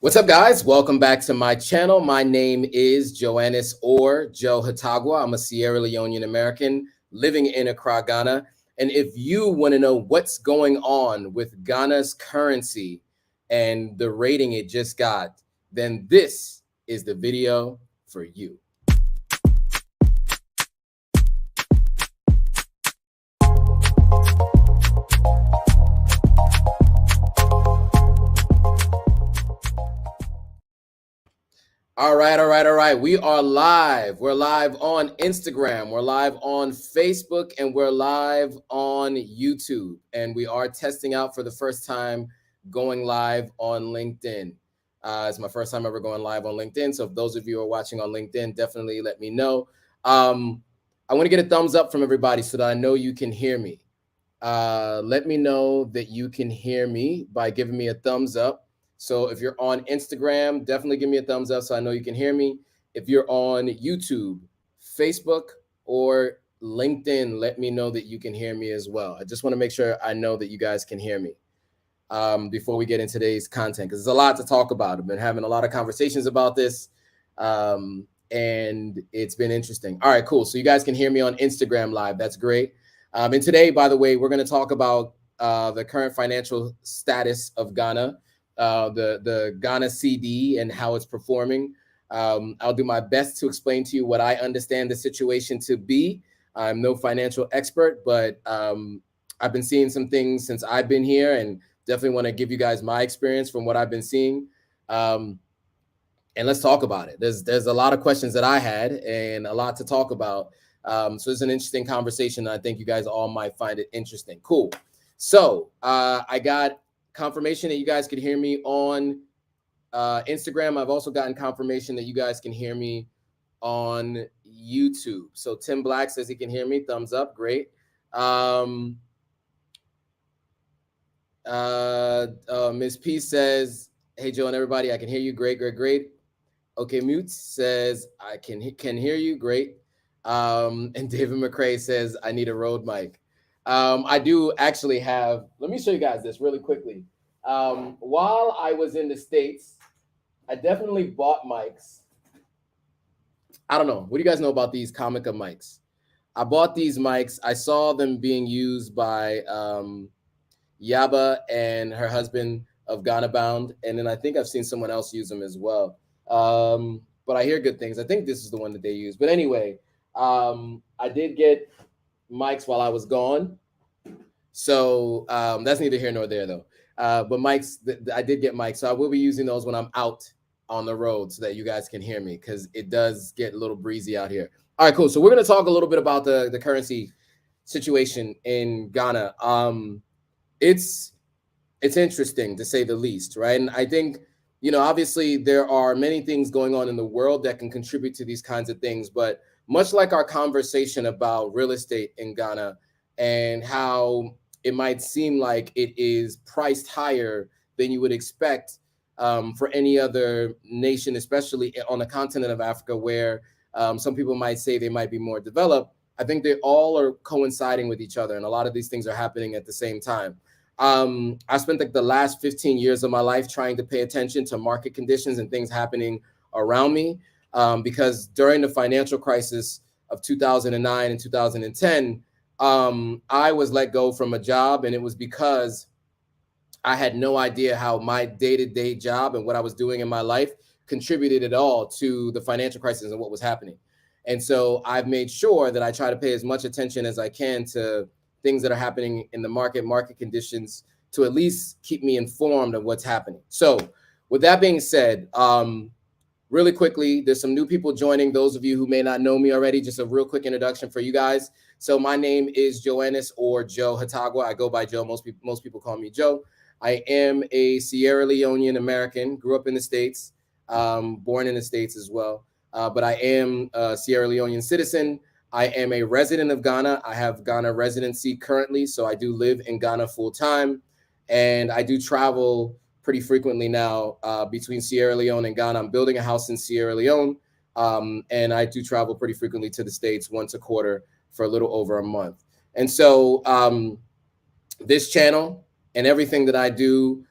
What's up, guys? Welcome back to my channel. My name is Joannis or Joe Hatagwa. I'm a Sierra Leonean American living in Accra, Ghana. And if you want to know what's going on with Ghana's currency and the rating it just got, then this is the video for you. All right. We are live. We're live on Instagram. We're live on Facebook, and we're live on YouTube. And we are testing out for the first time going live on LinkedIn. It's my first time ever going live on LinkedIn. So if those of you who are watching on LinkedIn, definitely let me know. I want to get a thumbs up from everybody so that I know you can hear me. Let me know that you can hear me by giving me a thumbs up. So if you're on Instagram, definitely give me a thumbs up so I know you can hear me. If you're on YouTube, Facebook, or LinkedIn, let me know that you can hear me as well. I just want to make sure I know that you guys can hear me before we get into today's content, because there's a lot to talk about. I've been having a lot of conversations about this, and it's been interesting. All right, cool. So you guys can hear me on Instagram Live. That's great. And today, by the way, we're going to talk about the current financial status of Ghana. The Ghana Cedi and how it's performing. I'll do my best to explain to you what I understand the situation to be. I'm no financial expert, but I've been seeing some things since I've been here, and definitely want to give you guys my experience from what I've been seeing. And let's talk about it. There's a lot of questions that I had and a lot to talk about. So it's an interesting conversation. I think you guys all might find it interesting. Cool. So I got confirmation that you guys can hear me on Instagram. I've also gotten confirmation that you guys can hear me on YouTube. So Tim Black says he can hear me. Thumbs up. Great. Ms. P says, hey, Joe and everybody, I can hear you. Great. Okay, Mute says, I can hear you. Great. And David McCrae says, I need a Rode mic. I do actually have, let me show you guys this really quickly. While I was in the States, I definitely bought mics. I don't know. What do you guys know about these Comica mics? I bought these mics. I saw them being used by Yaba and her husband of Ghana Bound. And then I think I've seen someone else use them as well. But I hear good things. I think this is the one that they use. But anyway, I did get mics while I was gone, so that's neither here nor there though. But mics, I did get mics, so I will be using those when I'm out on the road so that you guys can hear me, because it does get a little breezy out here. All right, cool. So we're going to talk a little bit about the currency situation in Ghana. It's interesting to say the least, right? And I think, obviously there are many things going on in the world that can contribute to these kinds of things, but much like our conversation about real estate in Ghana and how it might seem like it is priced higher than you would expect for any other nation, especially on the continent of Africa, where some people might say they might be more developed. I think they all are coinciding with each other, and a lot of these things are happening at the same time. I spent the last 15 years of my life trying to pay attention to market conditions and things happening around me. Because during the financial crisis of 2009 and 2010, I was let go from a job, and it was because I had no idea how my day-to-day job and what I was doing in my life contributed at all to the financial crisis and what was happening. And so I've made sure that I try to pay as much attention as I can to things that are happening in the market conditions, to at least keep me informed of what's happening. So with that being said, really quickly, there's some new people joining. Those of you who may not know me already, just a real quick introduction for you guys. So my name is Joannis or Joe Hatagwa. I go by Joe. Most people call me Joe. I am a Sierra Leonean American, grew up in the States, born in the States as well. But I am a Sierra Leonean citizen. I am a resident of Ghana. I have Ghana residency currently, so I do live in Ghana full time. And I do travel pretty frequently now between Sierra Leone and Ghana. I'm building a house in Sierra Leone, and I do travel pretty frequently to the States once a quarter for a little over a month. And so this channel and everything that I do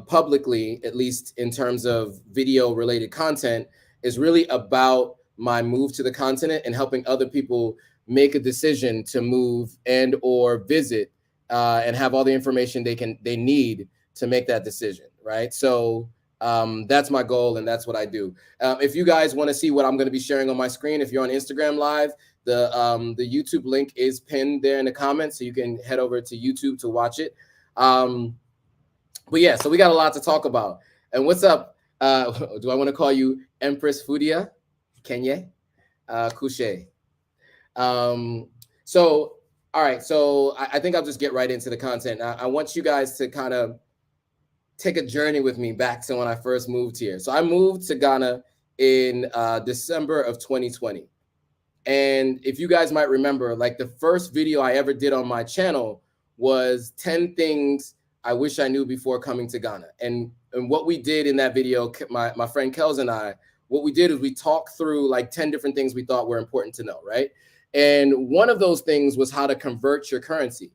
publicly, at least in terms of video related content, is really about my move to the continent and helping other people make a decision to move and or visit, and have all the information they need to make that decision, right? So that's my goal, and that's what I do. If you guys want to see what I'm going to be sharing on my screen, if you're on Instagram Live, the YouTube link is pinned there in the comments, so you can head over to YouTube to watch it. But yeah, so we got a lot to talk about. And what's up? Do I want to call you Empress Fudia, Kenya, Couche? So all right, so I think I'll just get right into the content. I want you guys to kind of take a journey with me back to when I first moved here. So I moved to Ghana in December of 2020. And if you guys might remember, like the first video I ever did on my channel was 10 things I wish I knew before coming to Ghana. And what we did in that video, my friend Kels and I, what we did is we talked through like 10 different things we thought were important to know, right? And one of those things was how to convert your currency.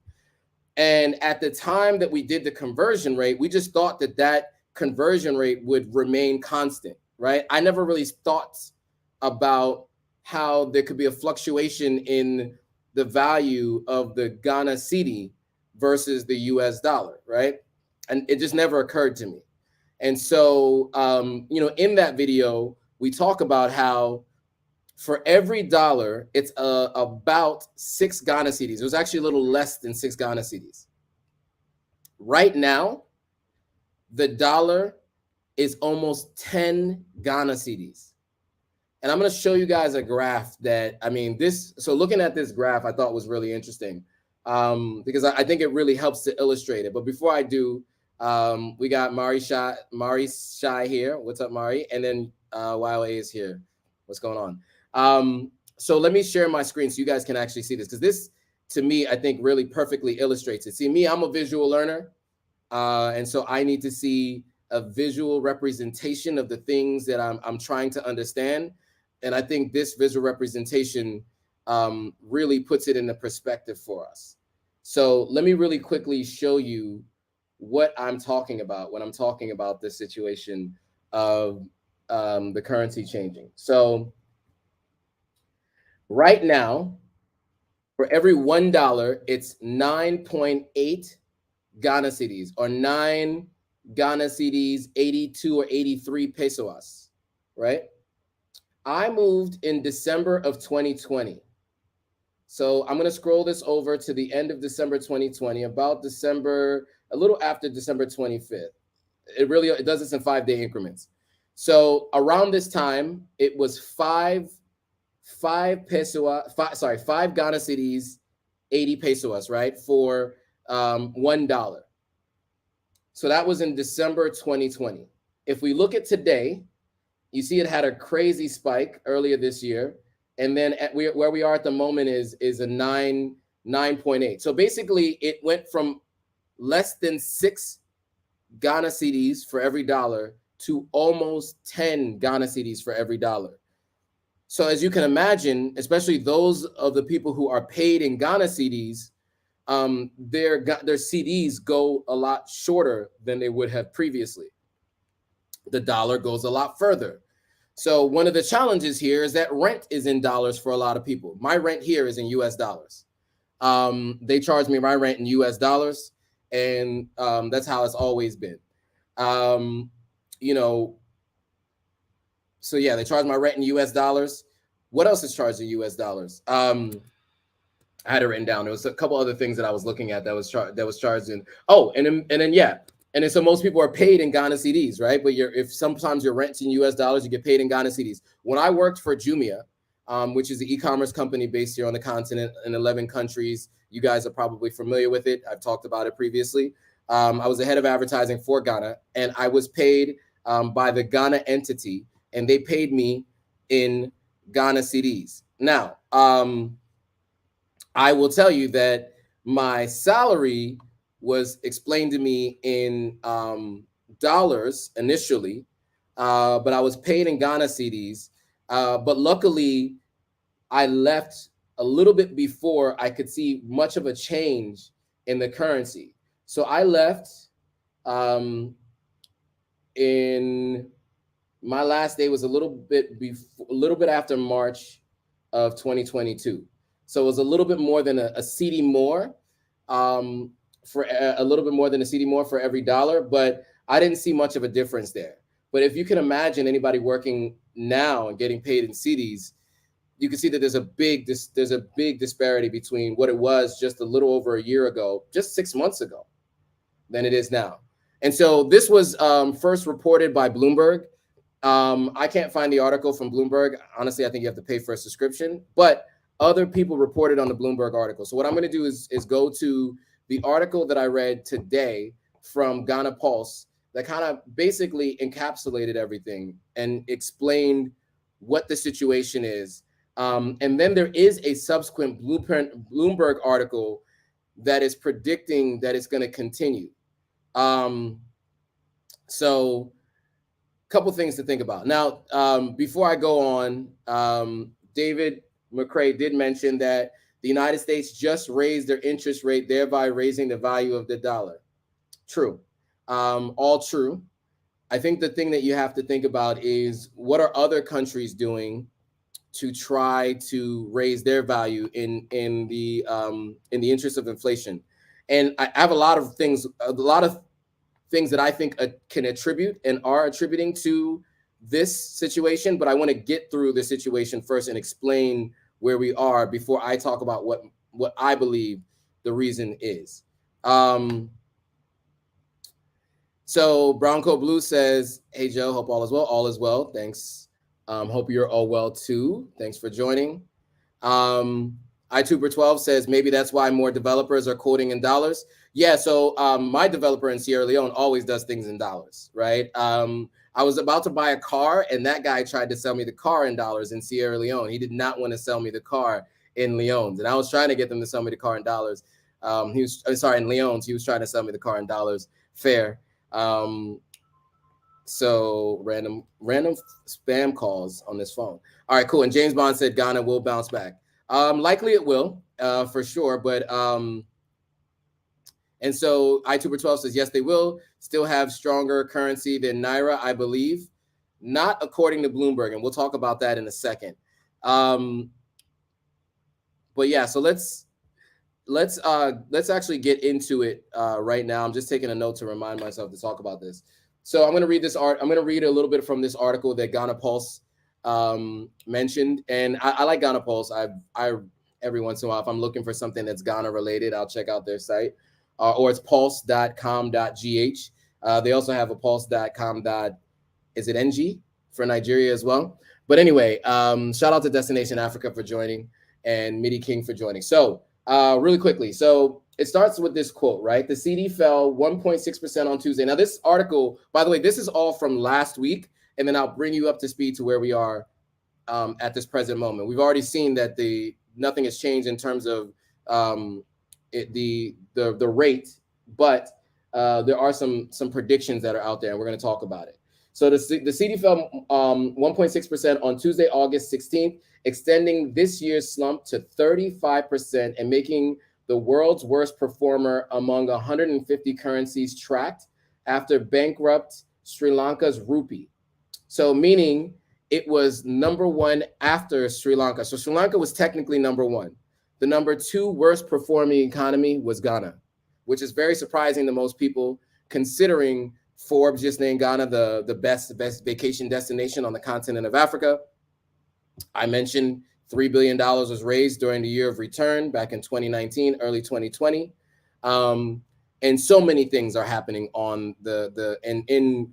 And at the time that we did the conversion rate, we just thought that that conversion rate would remain constant, right? I never really thought about how there could be a fluctuation in the value of the Ghana Cedi versus the US dollar, right? And it just never occurred to me. And so, in that video, we talk about how for every dollar, it's about 6 Ghana Cedis. It was actually a little less than 6 Ghana Cedis. Right now, the dollar is almost 10 Ghana Cedis. And I'm going to show you guys a graph that, so looking at this graph, I thought was really interesting, because I think it really helps to illustrate it. But before I do, we got Mari Shai here. What's up, Mari? And then YOA is here. What's going on? So let me share my screen so you guys can actually see this, because this, to me, I think really perfectly illustrates it. See, me, I'm a visual learner. And so I need to see a visual representation of the things that I'm trying to understand. And I think this visual representation really puts it into perspective for us. So let me really quickly show you what I'm talking about when I'm talking about this situation of the currency changing. So right now, for every $1, it's 9.8 Ghana Cedis, or 9 Ghana Cedis, 82 or 83 pesos, right? I moved in December of 2020. So I'm going to scroll this over to the end of December 2020, about December, a little after December 25th. It does this in 5-day increments. So around this time, it was 5 Ghana Cedis, 80 pesos, right? For $1. So that was in December 2020. If we look at today, you see it had a crazy spike earlier this year. And then where we are at the moment is a 9.8. So basically it went from less than 6 Ghana Cedis for every dollar to almost 10 Ghana Cedis for every dollar. So as you can imagine, especially those of the people who are paid in Ghana Cedis, their CDs go a lot shorter than they would have previously. The dollar goes a lot further. So one of the challenges here is that rent is in dollars for a lot of people. My rent here is in US dollars. They charge me my rent in US dollars, and that's how it's always been. So yeah, they charge my rent in US dollars. What else is charged in US dollars? I had it written down. There was a couple other things that I was looking at that was charged in. Oh, and then so most people are paid in Ghana Cedis, right? But if sometimes your rent's in US dollars, you get paid in Ghana Cedis. When I worked for Jumia, which is an e-commerce company based here on the continent in 11 countries, you guys are probably familiar with it. I've talked about it previously. I was the head of advertising for Ghana, and I was paid by the Ghana entity, and they paid me in Ghana Cedis. Now, I will tell you that my salary was explained to me in dollars initially, but I was paid in Ghana Cedis. But luckily, I left a little bit before I could see much of a change in the currency. So I left in my last day was a little bit after March of 2022. So it was a little bit more than a Cedi more, for a little bit more than a Cedi more for every dollar, but I didn't see much of a difference there. But if you can imagine anybody working now and getting paid in Cedis, you can see that there's a big disparity between what it was just a little over a year ago, just 6 months ago, than it is now. And so this was first reported by Bloomberg. I can't find the article from Bloomberg. Honestly, I think you have to pay for a subscription, but other people reported on the Bloomberg article. So what I'm going to do is go to the article that I read today from Ghana Pulse that kind of basically encapsulated everything and explained what the situation is. And then there is a subsequent Bloomberg article that is predicting that it's going to continue. So a couple things to think about. Now, before I go on, David McCrae did mention that the United States just raised their interest rate, thereby raising the value of the dollar. True. All true. I think the thing that you have to think about is what are other countries doing to try to raise their value in the interest of inflation. And I have a lot of things that I think can attribute and are attributing to this situation, but I want to get through the situation first and explain where we are before I talk about what I believe the reason is. So Brown Coat Blue says, "Hey Joe, hope all is well. All is well. Thanks. Hope you're all well too. Thanks for joining." iTuber12 says, "Maybe that's why more developers are quoting in dollars." Yeah, so my developer in Sierra Leone always does things in dollars, right? I was about to buy a car, and that guy tried to sell me the car in dollars in Sierra Leone. He did not want to sell me the car in Leones, and I was trying to get them to sell me the car in dollars. In Leones. He was trying to sell me the car in dollars. Fair. So random spam calls on this phone. All right, cool. And James Bond said Ghana will bounce back. Likely it will, for sure. But and so iTuber12 says yes, they will still have stronger currency than Naira, I believe, not according to Bloomberg, and we'll talk about that in a second. But yeah, so let's actually get into it right now. I'm just taking a note to remind myself to talk about this. So I'm going to read I'm going to read a little bit from this article that Ghana Pulse mentioned, and I like Ghana Pulse. I every once in a while, if I'm looking for something that's Ghana related, I'll check out their site, or it's pulse.com.gh. They also have a pulse.com.ng for Nigeria as well. But anyway, shout out to Destination Africa for joining and Midi King for joining. So really quickly, so it starts with this quote, right? The Cedi fell 1.6% on Tuesday. Now, this article, by the way, this is all from last week, and then I'll bring you up to speed to where we are at this present moment. We've already seen that nothing has changed in terms of the rate, but there are some predictions that are out there, and we're going to talk about it. So the Cedi fell 1.6% on Tuesday, August 16th, extending this year's slump to 35% and making the world's worst performer among 150 currencies tracked after bankrupt Sri Lanka's rupee. So meaning it was number one after Sri Lanka. So Sri Lanka was technically number one. The number two worst performing economy was Ghana, which is very surprising to most people, considering Forbes just named Ghana the best vacation destination on the continent of Africa. I mentioned $3 billion was raised during the year of return back in 2019, early 2020. And so many things are happening on in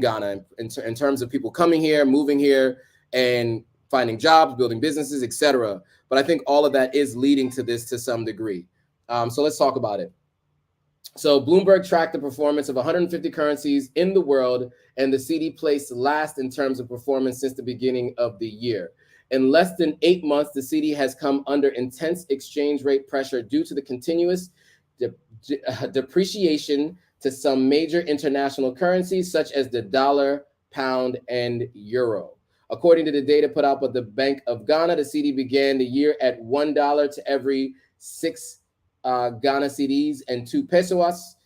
Ghana in terms of people coming here, moving here, and finding jobs, building businesses, etc. But I think all of that is leading to this to some degree. So let's talk about it. So Bloomberg tracked the performance of 150 currencies in the world, and the Cedi placed last in terms of performance since the beginning of the year. In less than 8 months, the Cedi has come under intense exchange rate pressure due to the continuous depreciation to some major international currencies, such as the dollar, pound, and euro. According to the data put out by the Bank of Ghana, the Cedi began the year at $1 to every 6 Ghana cedis and 2 pesos.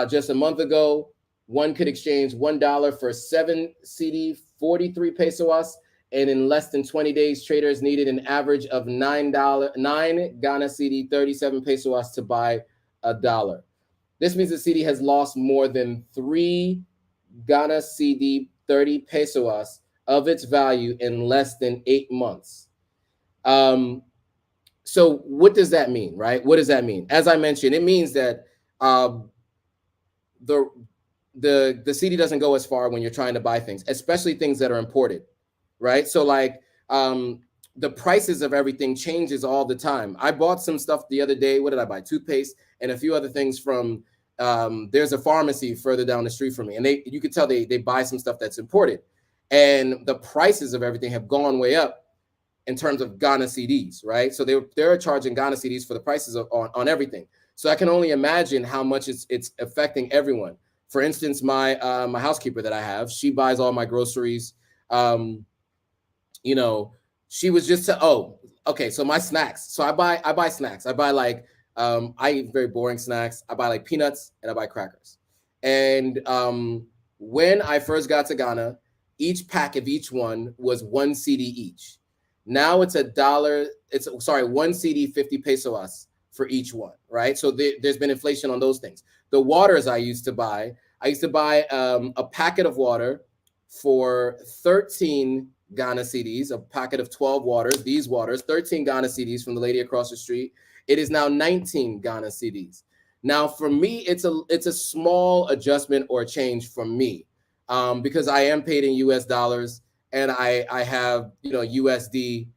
Just a month ago, one could exchange $1 for 7 Cedi, 43 pesos, and in less than 20 days, traders needed an average of $9, 9 Ghana Cedi, 37 pesos to buy a dollar. This means the Cedi has lost more than 3 Ghana Cedi, 30 pesos of its value in less than 8 months. So what does that mean, right? What does that mean? As I mentioned, it means that the Cedi doesn't go as far when you're trying to buy things, especially things that are imported, right? So like the prices of everything changes all the time. I bought some stuff the other day. What did I buy? Toothpaste and a few other things from there's a pharmacy further down the street from me, and you could tell they buy some stuff that's imported, and the prices of everything have gone way up in terms of Ghana Cedis, right? So they're charging Ghana Cedis for the prices on everything. So I can only imagine how much it's affecting everyone. For instance, my housekeeper that I have, she buys all my groceries. You know, she was just okay. So my snacks. So I buy snacks. I buy like I eat very boring snacks. I buy like peanuts and I buy crackers. And when I first got to Ghana, each pack of each one was 1 Cedi each. Now it's $1. It's 1 Cedi, 50 pesos for each one, right? So there's been inflation on those things. The waters I used to buy a packet of water for 13 Ghana Cedis, a packet of 12 waters, these waters, 13 Ghana Cedis from the lady across the street. It is now 19 Ghana Cedis. Now, for me, it's a small adjustment or change for me because I am paid in US dollars and I have, USD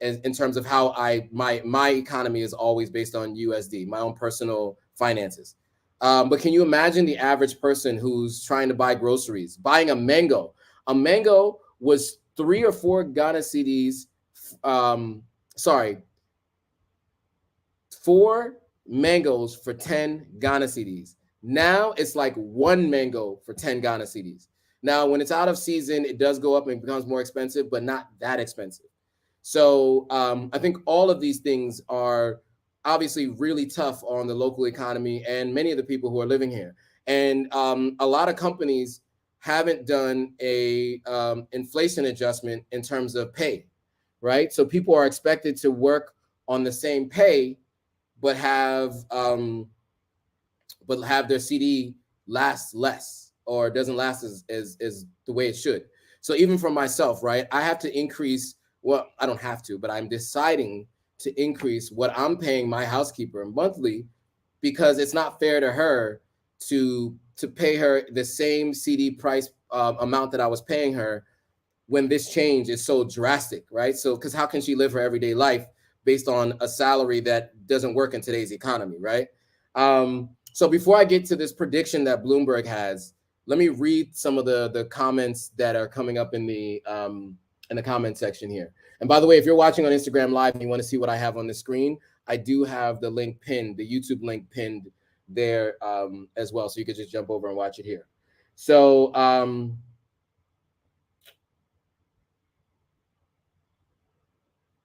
in terms of how my economy is always based on USD, my own personal finances. But can you imagine the average person who's trying to buy groceries, buying a mango? A mango was 3 or 4 Ghana Cedis. 4 mangoes for 10 Ghana Cedis. Now it's like 1 mango for 10 Ghana Cedis. Now, when it's out of season, it does go up and becomes more expensive, but not that expensive. So I think all of these things are obviously really tough on the local economy and many of the people who are living here. And a lot of companies haven't done a inflation adjustment in terms of pay, right? So people are expected to work on the same pay, but have their Cedi last less or doesn't last as the way it should. So even for myself, right, I have to increase. Well, I don't have to, but I'm deciding to increase what I'm paying my housekeeper monthly because it's not fair to her to pay her the same Cedi price amount that I was paying her when this change is so drastic, right? So, because how can she live her everyday life based on a salary that doesn't work in today's economy, right? So before I get to this prediction that Bloomberg has, let me read some of the comments that are coming up in the comment section here. And by the way, if you're watching on Instagram Live and you want to see what I have on the screen, I do have the link pinned, the YouTube link pinned there as well. So you could just jump over and watch it here. So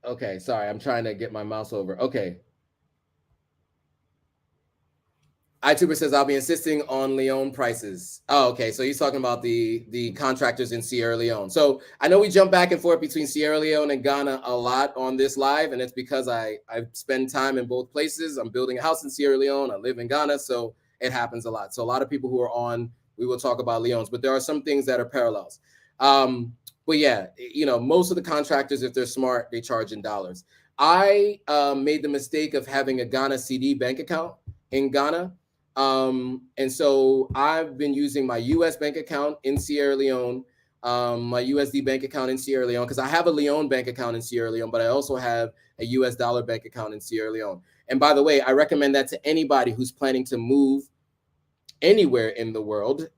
okay, sorry, I'm trying to get my mouse over. Okay. iTuber says, I'll be insisting on Leone prices. Oh, okay. So he's talking about the contractors in Sierra Leone. So I know we jump back and forth between Sierra Leone and Ghana a lot on this live, and it's because I spend time in both places. I'm building a house in Sierra Leone. I live in Ghana, so it happens a lot. So a lot of people who are on, we will talk about Leones, but there are some things that are parallels. But yeah, most of the contractors, if they're smart, they charge in dollars. I made the mistake of having a Ghana Cedi bank account in Ghana. And so I've been using my US bank account in Sierra Leone, my USD bank account in Sierra Leone, because I have a Leone bank account in Sierra Leone, but I also have a US dollar bank account in Sierra Leone. And by the way, I recommend that to anybody who's planning to move anywhere in the world,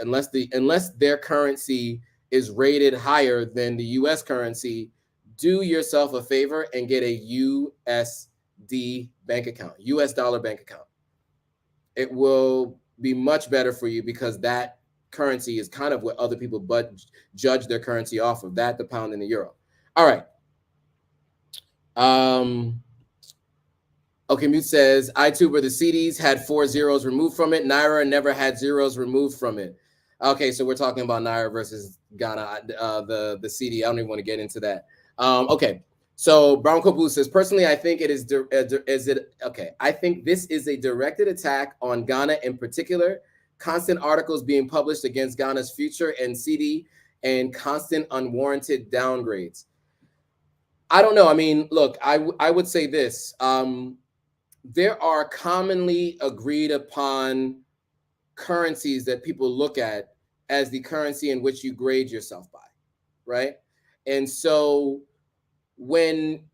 unless their currency is rated higher than the US currency, do yourself a favor and get a USD bank account, US dollar bank account. It will be much better for you because that currency is kind of what other people judge their currency off of, that, the pound and the euro. All right. Okay, Mute says, iTuber, the Cedis had 4 zeros removed from it. Naira never had zeros removed from it. Okay, so we're talking about Naira versus Ghana, the Cedi. I don't even want to get into that. Okay, so Brown Blue says, personally, I think it I think this is a directed attack on Ghana in particular. Constant articles being published against Ghana's future and Cedi, and constant unwarranted downgrades. I don't know. I mean, look, I would say this. There are commonly agreed upon currencies that people look at as the currency in which you grade yourself by, right? And so when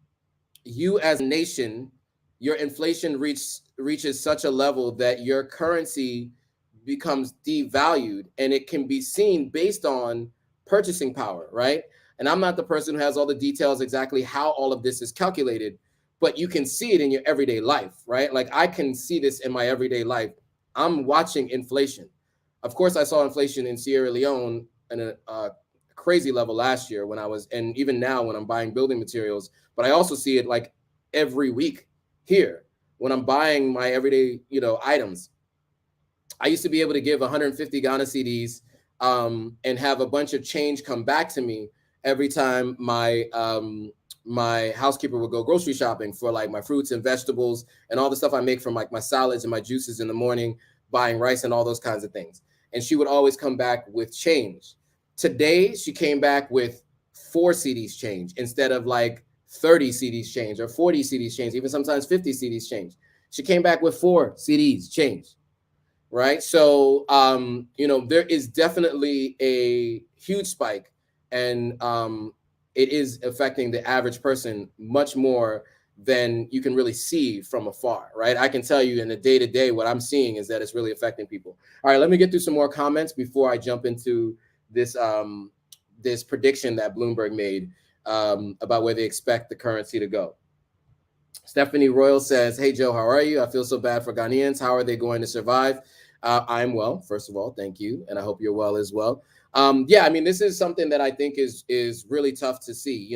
you as a nation, your inflation reaches such a level that your currency becomes devalued, and it can be seen based on purchasing power, right? And I'm not the person who has all the details exactly how all of this is calculated, but you can see it in your everyday life, right? Like I can see this in my everyday life. I'm watching inflation. Of course, I saw inflation in Sierra Leone in a crazy level last year when I was, and even now when I'm buying building materials, but I also see it like every week here when I'm buying my everyday, items. I used to be able to give 150 Ghana CDs and have a bunch of change come back to me every time my housekeeper would go grocery shopping for like my fruits and vegetables and all the stuff I make from like my salads and my juices in the morning, buying rice and all those kinds of things. And she would always come back with change. Today, she came back with 4 CDs change instead of like 30 CDs change or 40 CDs change, even sometimes 50 CDs change. She came back with 4 CDs change, right? So, there is definitely a huge spike, and it is affecting the average person much more than you can really see from afar, right? I can tell you in the day to day, what I'm seeing is that it's really affecting people. All right, let me get through some more comments before I jump into this this prediction that Bloomberg made about where they expect the currency to go. Stephanie Royal says, "Hey Joe, how are you? I feel so bad for Ghanaians. How are they going to survive?" I'm well, first of all, thank you, and I hope you're well as well. Yeah, I mean, this is something that I think is really tough to see.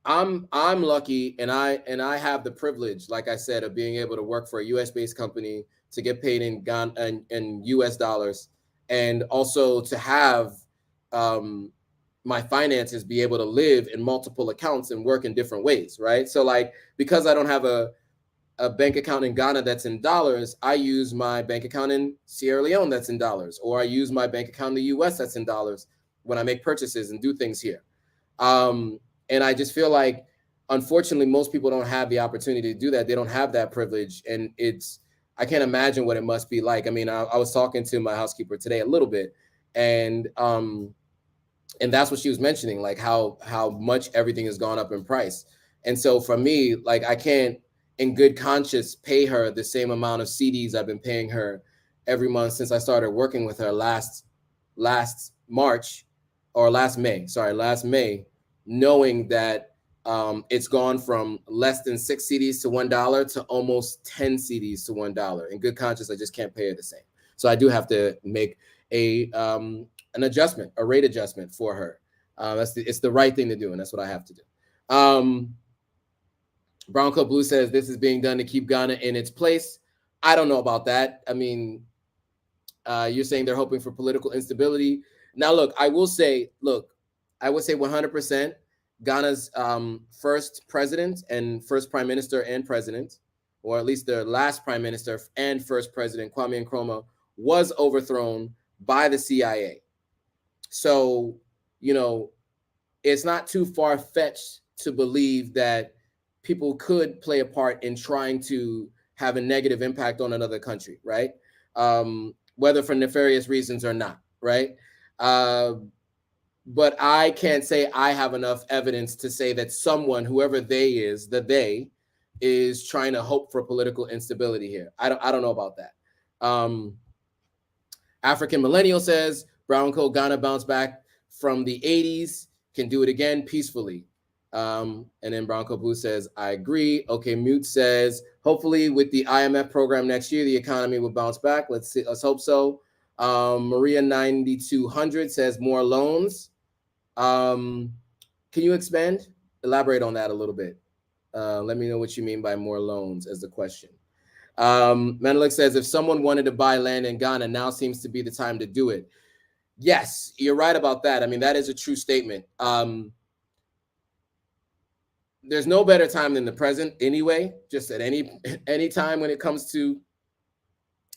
Um, I'm lucky, and I have the privilege, like I said, of being able to work for a U.S. based company, to get paid in Ghana and U.S. dollars, and also to have my finances be able to live in multiple accounts and work in different ways, right? So like, because I don't have a bank account in Ghana that's in dollars, I use my bank account in Sierra Leone that's in dollars, or I use my bank account in the US that's in dollars when I make purchases and do things here. And I just feel like, unfortunately, most people don't have the opportunity to do that. They don't have that privilege. And I can't imagine what it must be like. I mean, I was talking to my housekeeper today a little bit, and that's what she was mentioning, like how much everything has gone up in price. And so for me, like, I can't in good conscience pay her the same amount of CDs I've been paying her every month since I started working with her last March, or last May, knowing that it's gone from less than 6 CDs to $1 to almost 10 CDs to $1. In good conscience, I just can't pay her the same. So I do have to make an adjustment, a rate adjustment for her. It's the right thing to do, and that's what I have to do. Brown Coat Blue says this is being done to keep Ghana in its place. I don't know about that. I mean, you're saying they're hoping for political instability. Now, look, I would say 100% Ghana's first president and first prime minister and president, or at least their last prime minister and first president, Kwame Nkrumah, was overthrown by the CIA. So, it's not too far-fetched to believe that people could play a part in trying to have a negative impact on another country, right? Whether for nefarious reasons or not, right? But I can't say I have enough evidence to say that someone, whoever they is trying to hope for political instability here. I don't know about that. African Millennial says Brown Coat Ghana bounced back from the 80s, can do it again peacefully. And then Brown Coat Blue says, I agree. Okay, Mute says, hopefully with the IMF program next year, the economy will bounce back. Let's hope so. Maria 9200 says more loans. Can you elaborate on that a little bit? Let me know what you mean by more loans as the question. Menelik says, if someone wanted to buy land in Ghana, now seems to be the time to do it. Yes, you're right about that. I mean, that is a true statement. There's no better time than the present anyway, just at any time when it comes to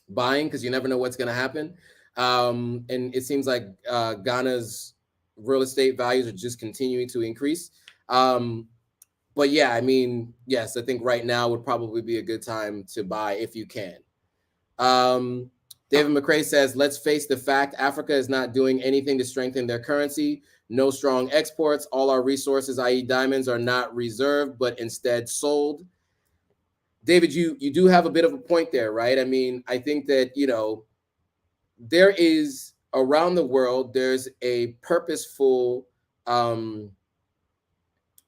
buying, because you never know what's going to happen. And it seems like Ghana's real estate values are just continuing to increase. But yeah, I mean, yes, I think right now would probably be a good time to buy if you can. David McCrae says, let's face the fact, Africa is not doing anything to strengthen their currency. No strong exports. All our resources, i.e. diamonds, are not reserved, but instead sold. David, you do have a bit of a point there, right? I mean, I think that, there is around the world, there's a purposeful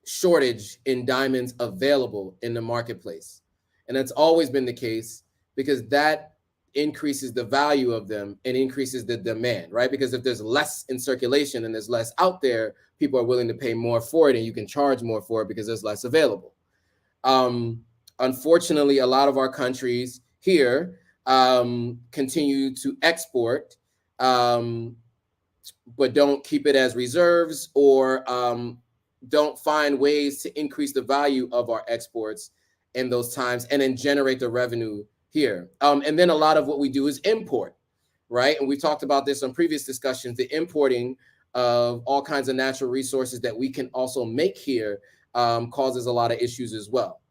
shortage in diamonds available in the marketplace. And that's always been the case because that increases the value of them and increases the demand, right? Because if there's less in circulation and there's less out there, people are willing to pay more for it and you can charge more for it because there's less available. Unfortunately, a lot of our countries here continue to export, but don't keep it as reserves or don't find ways to increase the value of our exports in those times and then generate the revenue here. And then a lot of what we do is import, right? And we talked about this on previous discussions, the importing of all kinds of natural resources that we can also make here causes a lot of issues as well.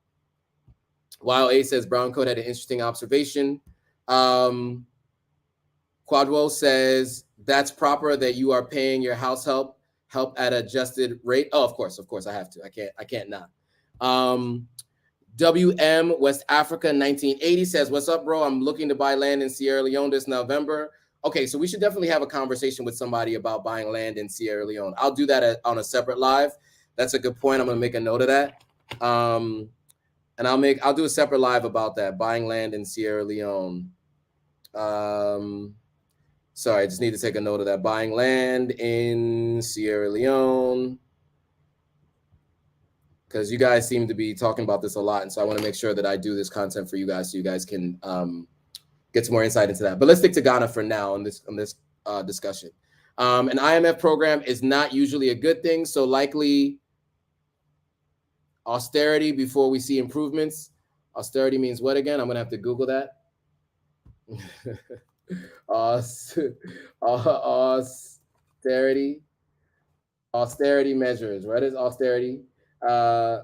While A says Brown Coat had an interesting observation. Quadwo says that's proper that you are paying your house help at adjusted rate. Oh, of course, I have to. I can't not. WM West Africa 1980 says, what's up, bro? I'm looking to buy land in Sierra Leone this November. Okay, so we should definitely have a conversation with somebody about buying land in Sierra Leone. I'll do that on a separate live. That's a good point. I'm gonna make a note of that. And I'll do a separate live about that, buying land in Sierra Leone. Sorry, I just need to take a note of that. Buying land in Sierra Leone. Because you guys seem to be talking about this a lot. And so I want to make sure that I do this content for you guys so you guys can get some more insight into that. But let's stick to Ghana for now on this discussion. An IMF program is not usually a good thing. So likely austerity before we see improvements. Austerity means what again? I'm going to have to Google that. Austerity measures. What is austerity?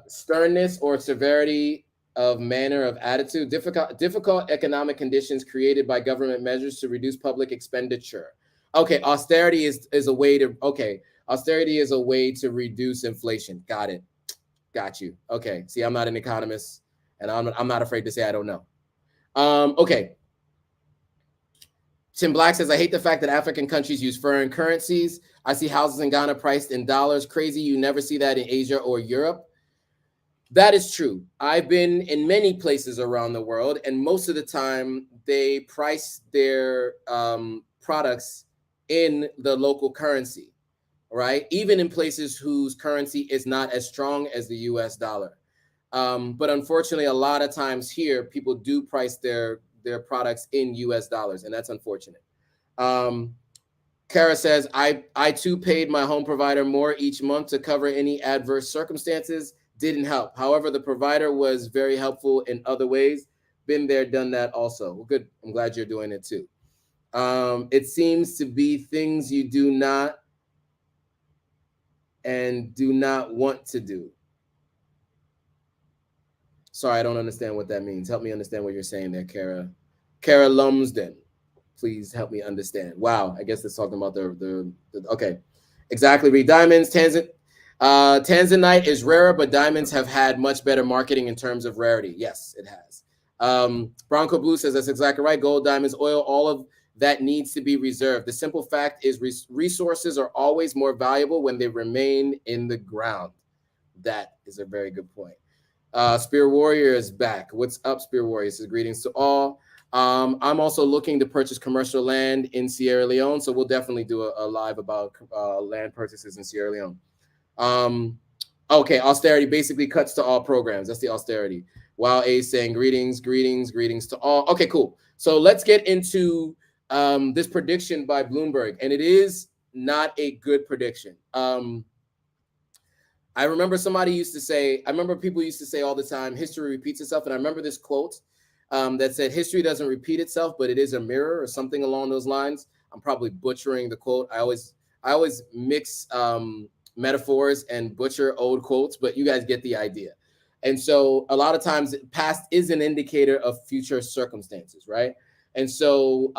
Sternness or severity of manner of attitude. Difficult economic conditions created by government measures to reduce public expenditure. Okay, austerity is a way to austerity is a way to reduce inflation. Got it. Got you. Okay. See, I'm not an economist, and I'm not afraid to say I don't know. Okay. Tim Black says, I hate the fact that African countries use foreign currencies. I see houses in Ghana priced in dollars. Crazy. You never see that in Asia or Europe. That is true. I've been in many places around the world, and most of the time they price their products in the local currency. Right? Even in places whose currency is not as strong as the US dollar. But unfortunately, a lot of times here, people do price their products in US dollars, and that's unfortunate. Kara says, I too paid my home provider more each month to cover any adverse circumstances. Didn't help. However, the provider was very helpful in other ways. Been there, done that also. Well, good. I'm glad you're doing it too. It seems to be things you do not and do not want to do. Sorry, I don't understand what that means. Help me understand what you're saying there, Kara. Kara Lumsden, please help me understand. Wow, I guess it's talking about the okay. Exactly, read diamonds. Tanzanite is rarer, but diamonds have had much better marketing in terms of rarity. Yes, it has. Bronco Blue says that's exactly right. Gold, diamonds, oil, all of that needs to be reserved. The simple fact is resources are always more valuable when they remain in the ground. That is a very good point. Spear Warrior is back. What's up, Spear Warrior? Says greetings to all. I'm also looking to purchase commercial land in Sierra Leone, so we'll definitely do a live about land purchases in Sierra Leone. Okay, austerity basically cuts to all programs. That's the austerity. Wow, A saying greetings, greetings, greetings to all. Okay, cool. So let's get into this prediction by Bloomberg, and it is not a good prediction. I remember somebody used to say, I remember people used to say all the time, history repeats itself. And I remember this quote that said, history doesn't repeat itself, but it is a mirror or something along those lines. I'm probably butchering the quote. I always mix metaphors and butcher old quotes, but you guys get the idea. And so a lot of times past is an indicator of future circumstances, right? And so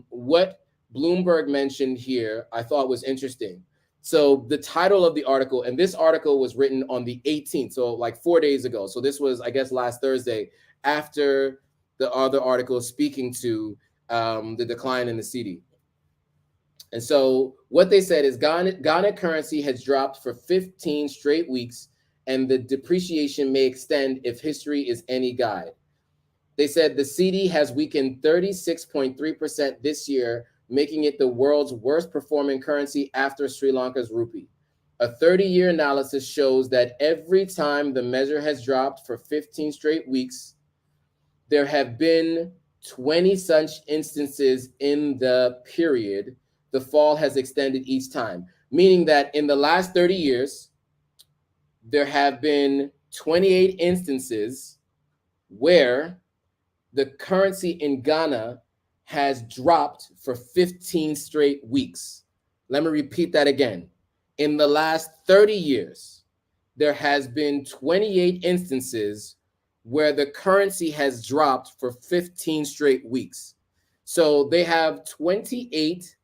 what Bloomberg mentioned here, I thought was interesting. So the title of the article, and this article was written on the 18th, so like 4 days ago. So this was, I guess, last Thursday, after the other article speaking to the decline in the Cedi. And so what they said is Ghana currency has dropped for 15 straight weeks, and the depreciation may extend if history is any guide. They said the Cedi has weakened 36.3% this year, making it the world's worst performing currency after Sri Lanka's rupee. A 30-year analysis shows that every time the measure has dropped for 15 straight weeks, there have been 20 such instances in the period. The fall has extended each time, meaning that in the last 30 years, there have been 28 instances where the currency in Ghana has dropped for 15 straight weeks. Let me repeat that again. In the last 30 years, there has been 28 instances where the currency has dropped for 15 straight weeks. So they have 28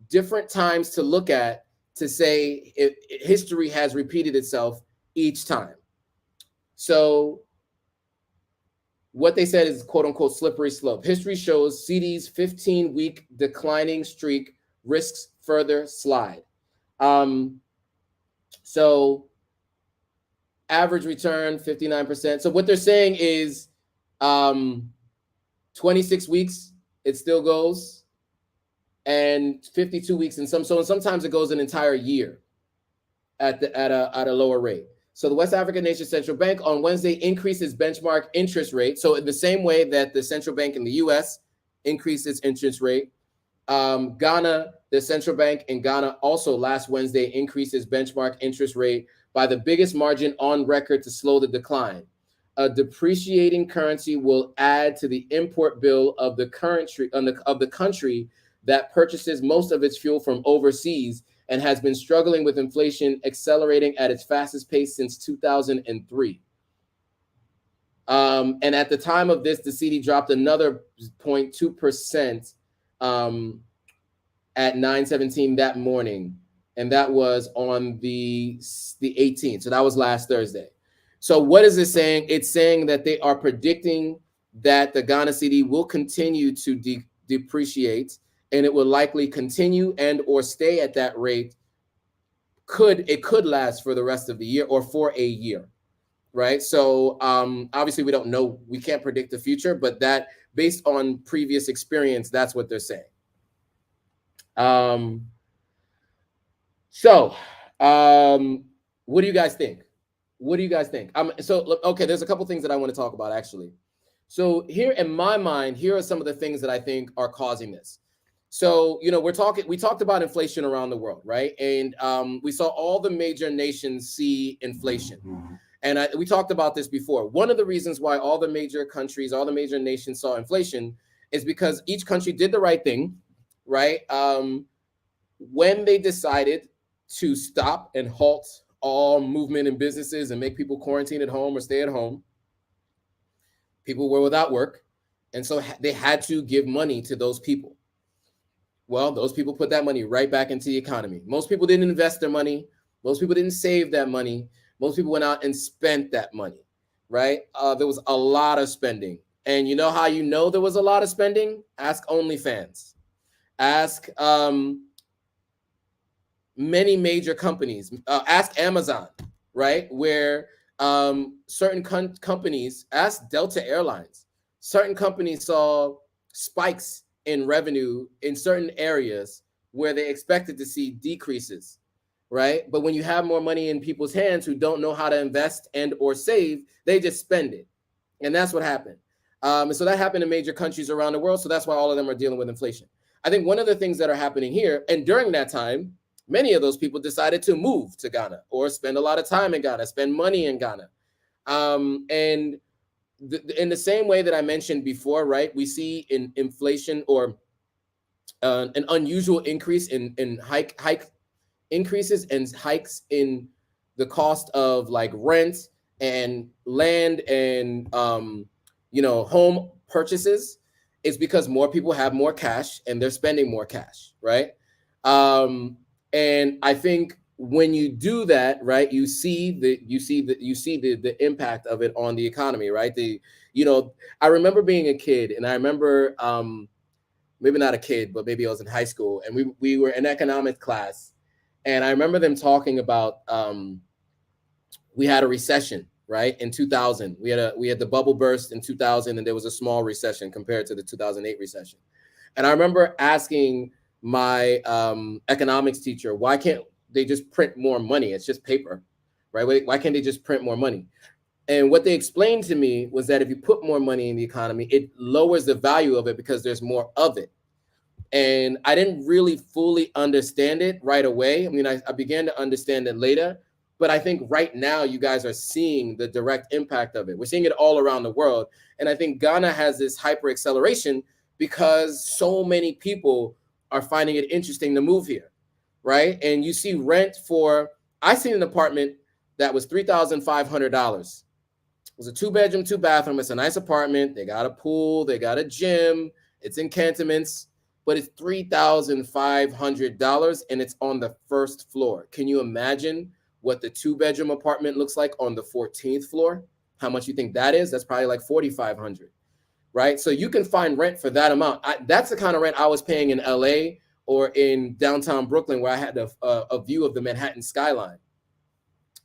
different times to look at to say if history has repeated itself each time. So what they said is quote unquote slippery slope. History shows Cedi's 15-week declining streak risks further slide. So average return 59%. So what they're saying is 26 weeks it still goes, and 52 weeks and sometimes it goes an entire year at a lower rate. So the West African Nation Central Bank on Wednesday increased its benchmark interest rate. So in the same way that the central bank in the U.S. increased its interest rate, Ghana, the central bank in Ghana also last Wednesday increased its benchmark interest rate by the biggest margin on record to slow the decline. A depreciating currency will add to the import bill of the country that purchases most of its fuel from overseas and has been struggling with inflation accelerating at its fastest pace since 2003. And at the time of this, the Cedi dropped another 0.2% at 9:17 that morning, and that was on the 18th. So that was last Thursday. So what is it saying? It's saying that they are predicting that the Ghana Cedi will continue to depreciate, and it will likely continue and or stay at that rate. It could last for the rest of the year or for a year, right? So obviously we don't know, we can't predict the future, but that based on previous experience, that's what they're saying. What do you guys think? What do you guys think? Okay, there's a couple things that I want to talk about actually. So here in my mind, here are some of the things that I think are causing this. So, we talked about inflation around the world, right? And we saw all the major nations see inflation. And we talked about this before. One of the reasons why all the major countries, all the major nations saw inflation is because each country did the right thing, right? When they decided to stop and halt all movement in businesses and make people quarantine at home or stay at home, people were without work. And so they had to give money to those people. Well, those people put that money right back into the economy. Most people didn't invest their money. Most people didn't save that money. Most people went out and spent that money, right? There was a lot of spending. And you know how you know there was a lot of spending? Ask OnlyFans. Ask many major companies. Ask Amazon, right? Where certain companies, ask Delta Airlines, certain companies saw spikes in revenue in certain areas where they expected to see decreases, right? But when you have more money in people's hands who don't know how to invest and or save, they just spend it, And that's what happened. And so that happened in major countries around the world. So that's why all of them are dealing with inflation. I think one of the things that are happening here, and during that time, many of those people decided to move to Ghana or spend a lot of time in Ghana, spend money in Ghana. And in the same way that I mentioned before, right, we see in inflation or an unusual increase in hike increases and hikes in the cost of like rent and land and home purchases is because more people have more cash and they're spending more cash, right? And I think when you do that, right, you see the impact of it on the economy, right? I remember being a kid, and I remember maybe not a kid, but maybe I was in high school, and we were in economics class, and I remember them talking about we had a recession, right, in 2000. We had the bubble burst in 2000, and there was a small recession compared to the 2008 recession. And I remember asking my economics teacher, why can't they just print more money? It's just paper, right? Why can't they just print more money? And what they explained to me was that if you put more money in the economy, it lowers the value of it because there's more of it. And I didn't really fully understand it right away. I mean, I began to understand it later, but I think right now you guys are seeing the direct impact of it. We're seeing it all around the world. And I think Ghana has this hyper acceleration because so many people are finding it interesting to move here, right? And you see I seen an apartment that was $3,500. It was a 2-bedroom, 2-bathroom. It's a nice apartment. They got a pool. They got a gym. It's in cantonments, but it's $3,500 and it's on the first floor. Can you imagine what the 2-bedroom apartment looks like on the 14th floor? How much you think that is? That's probably like $4,500, right? So you can find rent for that amount. That's the kind of rent I was paying in LA or in downtown Brooklyn, where I had a view of the Manhattan skyline.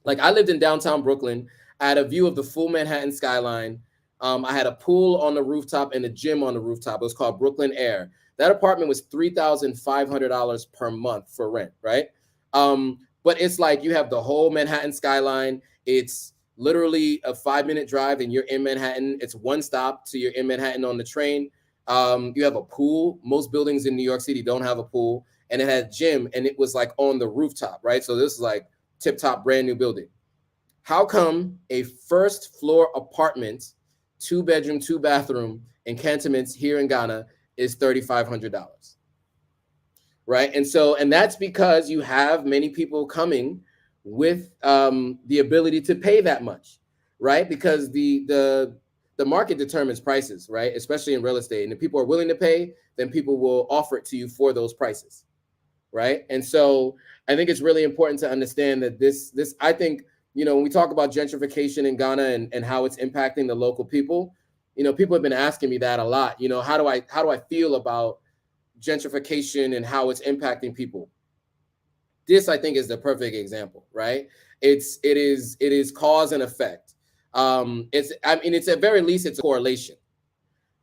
Like, I lived in downtown Brooklyn. I had a view of the full Manhattan skyline. I had a pool on the rooftop and a gym on the rooftop. It was called Brooklyn Air. That apartment was $3,500 per month for rent, right? But it's like you have the whole Manhattan skyline. It's literally a 5-minute drive and you're in Manhattan. It's one stop, so you're in Manhattan on the train. You have a pool. Most buildings in New York City don't have a pool. And it had a gym, and it was like on the rooftop, right? So this is like tip-top brand new building. How come a first floor apartment, 2-bedroom, 2-bathroom in cantonments here in Ghana is $3,500, right? And that's because you have many people coming with the ability to pay that much, right? Because the market determines prices, right? Especially in real estate. And if people are willing to pay, then people will offer it to you for those prices, right? And so I think it's really important to understand that this I think, when we talk about gentrification in Ghana and how it's impacting the local people, people have been asking me that a lot. How do I feel about gentrification and how it's impacting people? This, I think, is the perfect example, right? It is cause and effect. It's at very least it's a correlation.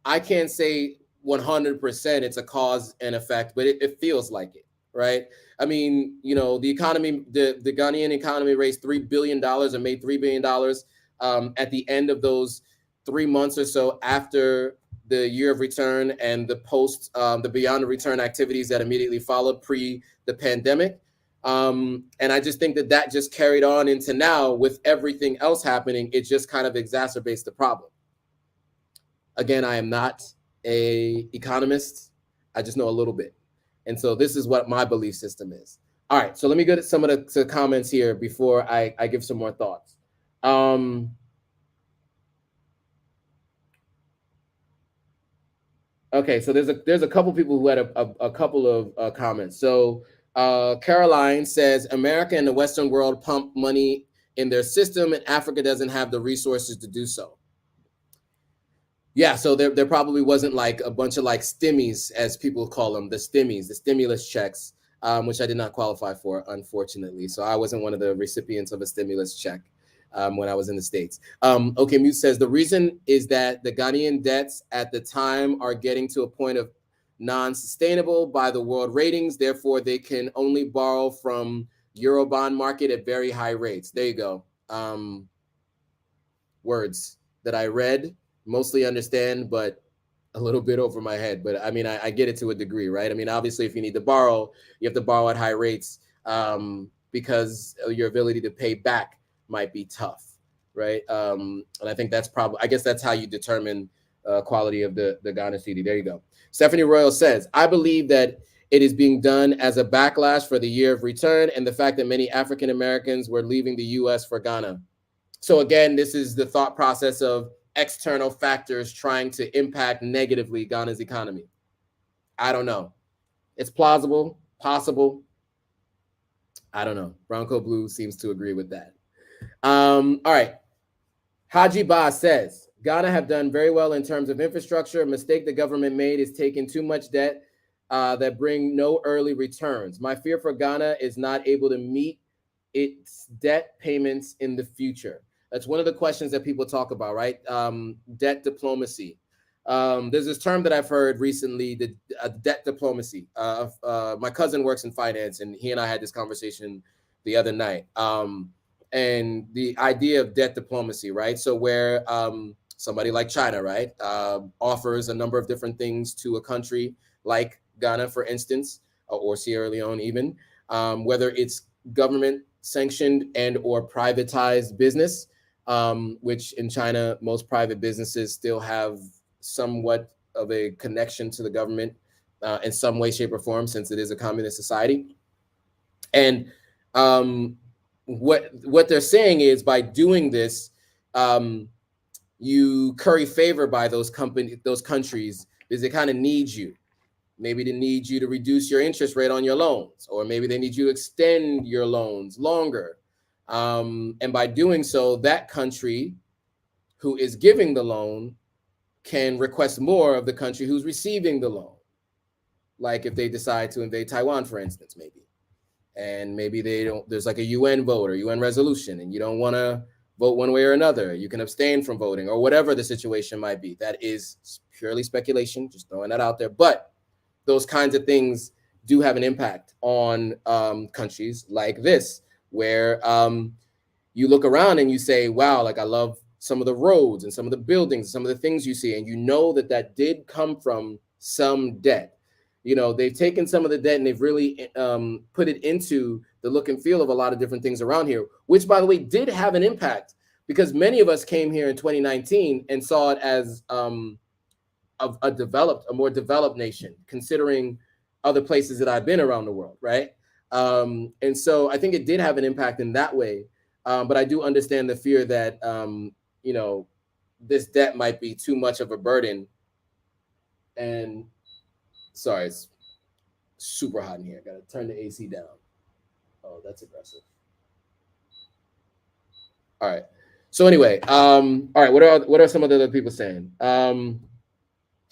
I can't say 100% it's a cause and effect, but it feels like it, right? I mean, the economy, the Ghanaian economy raised $3 billion and made $3 billion at the end of those 3 months or so after the year of return and the beyond the return activities that immediately followed pre the pandemic. And I just think that just carried on into now with everything else happening. It just kind of exacerbates the problem. Again, I am not an economist. I just know a little bit. And so this is what my belief system is. All right, so let me go to some of the comments here before I give some more thoughts. Okay, so there's a couple people who had a couple of comments. So Caroline says, America and the Western world pump money in their system, and Africa doesn't have the resources to do so. Yeah, so there probably wasn't like a bunch of like stimmies, as people call them, the stimmies, the stimulus checks, which I did not qualify for, unfortunately. So I wasn't one of the recipients of a stimulus check when I was in the States. Okay, Mute says, the reason is that the Ghanaian debts at the time are getting to a point of non-sustainable by the world ratings. Therefore, they can only borrow from Eurobond market at very high rates. There you go. Words that I read mostly understand, but a little bit over my head. But I mean, I get it to a degree, right? I mean, obviously, if you need to borrow, you have to borrow at high rates because your ability to pay back might be tough, right? And I think that's probably, I guess that's how you determine quality of the Ghana Cedi. There you go. Stephanie Royal says, I believe that it is being done as a backlash for the year of return and the fact that many African Americans were leaving the U.S. for Ghana. So again, this is the thought process of external factors trying to impact negatively Ghana's economy. I don't know. It's plausible, possible. I don't know. Bronco Blue seems to agree with that. All right. Haji Ba says, Ghana have done very well in terms of infrastructure. A mistake the government made is taking too much debt that bring no early returns. My fear for Ghana is not able to meet its debt payments in the future. That's one of the questions that people talk about, right? Debt diplomacy. There's this term that I've heard recently, the debt diplomacy. My cousin works in finance, and he and I had this conversation the other night. And the idea of debt diplomacy, right? So where somebody like China, right, offers a number of different things to a country like Ghana, for instance, or Sierra Leone even, whether it's government sanctioned and or privatized business, which in China, most private businesses still have somewhat of a connection to the government in some way, shape, or form, since it is a communist society. And what they're saying is by doing this, you curry favor by those countries because they kind of need you. Maybe they need you to reduce your interest rate on your loans, or maybe they need you to extend your loans longer. And by doing so, that country who is giving the loan can request more of the country who's receiving the loan. Like if they decide to invade Taiwan, for instance, maybe. And maybe they don't, there's like a UN vote or UN resolution, and you don't want to vote one way or another. You can abstain from voting or whatever the situation might be. That is purely speculation, just throwing that out there. But those kinds of things do have an impact on countries like this, where you look around and you say, wow, like I love some of the roads and some of the buildings, some of the things you see, and you know that that did come from some debt. You know, they've taken some of the debt and they've really put it into the look and feel of a lot of different things around here, which, by the way, did have an impact because many of us came here in 2019 and saw it as a more developed nation, considering other places that I've been around the world, right? And so I think it did have an impact in that way. But I do understand the fear that, you know, this debt might be too much of a burden. And sorry, it's super hot in here. Got to turn the AC down. Oh, that's aggressive. All right. So anyway, all right. What are some of the other people saying?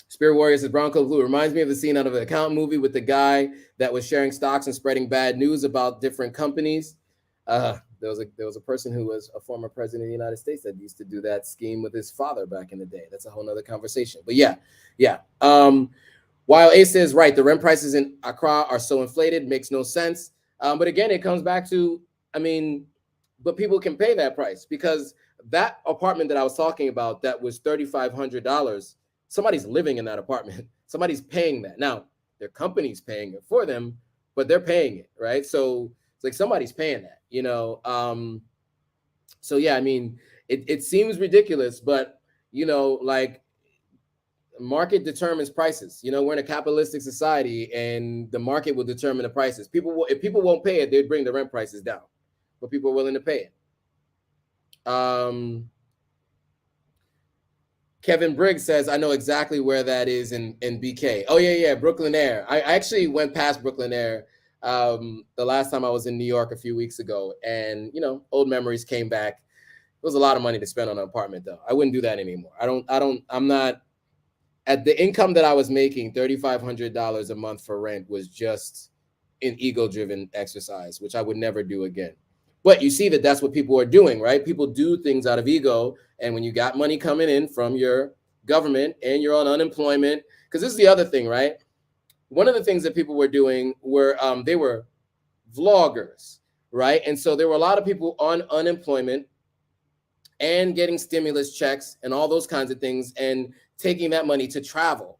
Spirit Warrior says Bronco Blue reminds me of the scene out of an accountant movie with the guy that was sharing stocks and spreading bad news about different companies. There was a person who was a former president of the United States that used to do that scheme with his father back in the day. That's a whole nother conversation. But yeah. While Ace says right, the rent prices in Accra are so inflated, makes no sense. But again, it comes back to, I mean, but people can pay that price because that apartment that I was talking about that was $3,500. Somebody's living in that apartment. Somebody's paying that. Now, their company's paying it for them, but they're paying it, right? So it's like somebody's paying that, you know? So yeah, I mean, it seems ridiculous, but you know, like market determines prices. You know, we're in a capitalistic society and the market will determine the prices. If people won't pay it, they'd bring the rent prices down, but people are willing to pay it. Kevin Briggs says, I know exactly where that is in BK. Oh, yeah, Brooklyn Air. I actually went past Brooklyn Air the last time I was in New York a few weeks ago. And, you know, old memories came back. It was a lot of money to spend on an apartment, though. I wouldn't do that anymore. I'm not, at the income that I was making, $3,500 a month for rent was just an ego-driven exercise, which I would never do again. But you see that that's what people are doing, right? People do things out of ego. And when you got money coming in from your government and you're on unemployment, because this is the other thing, right? One of the things that people were doing were they were vloggers, right? And so there were a lot of people on unemployment and getting stimulus checks and all those kinds of things and taking that money to travel.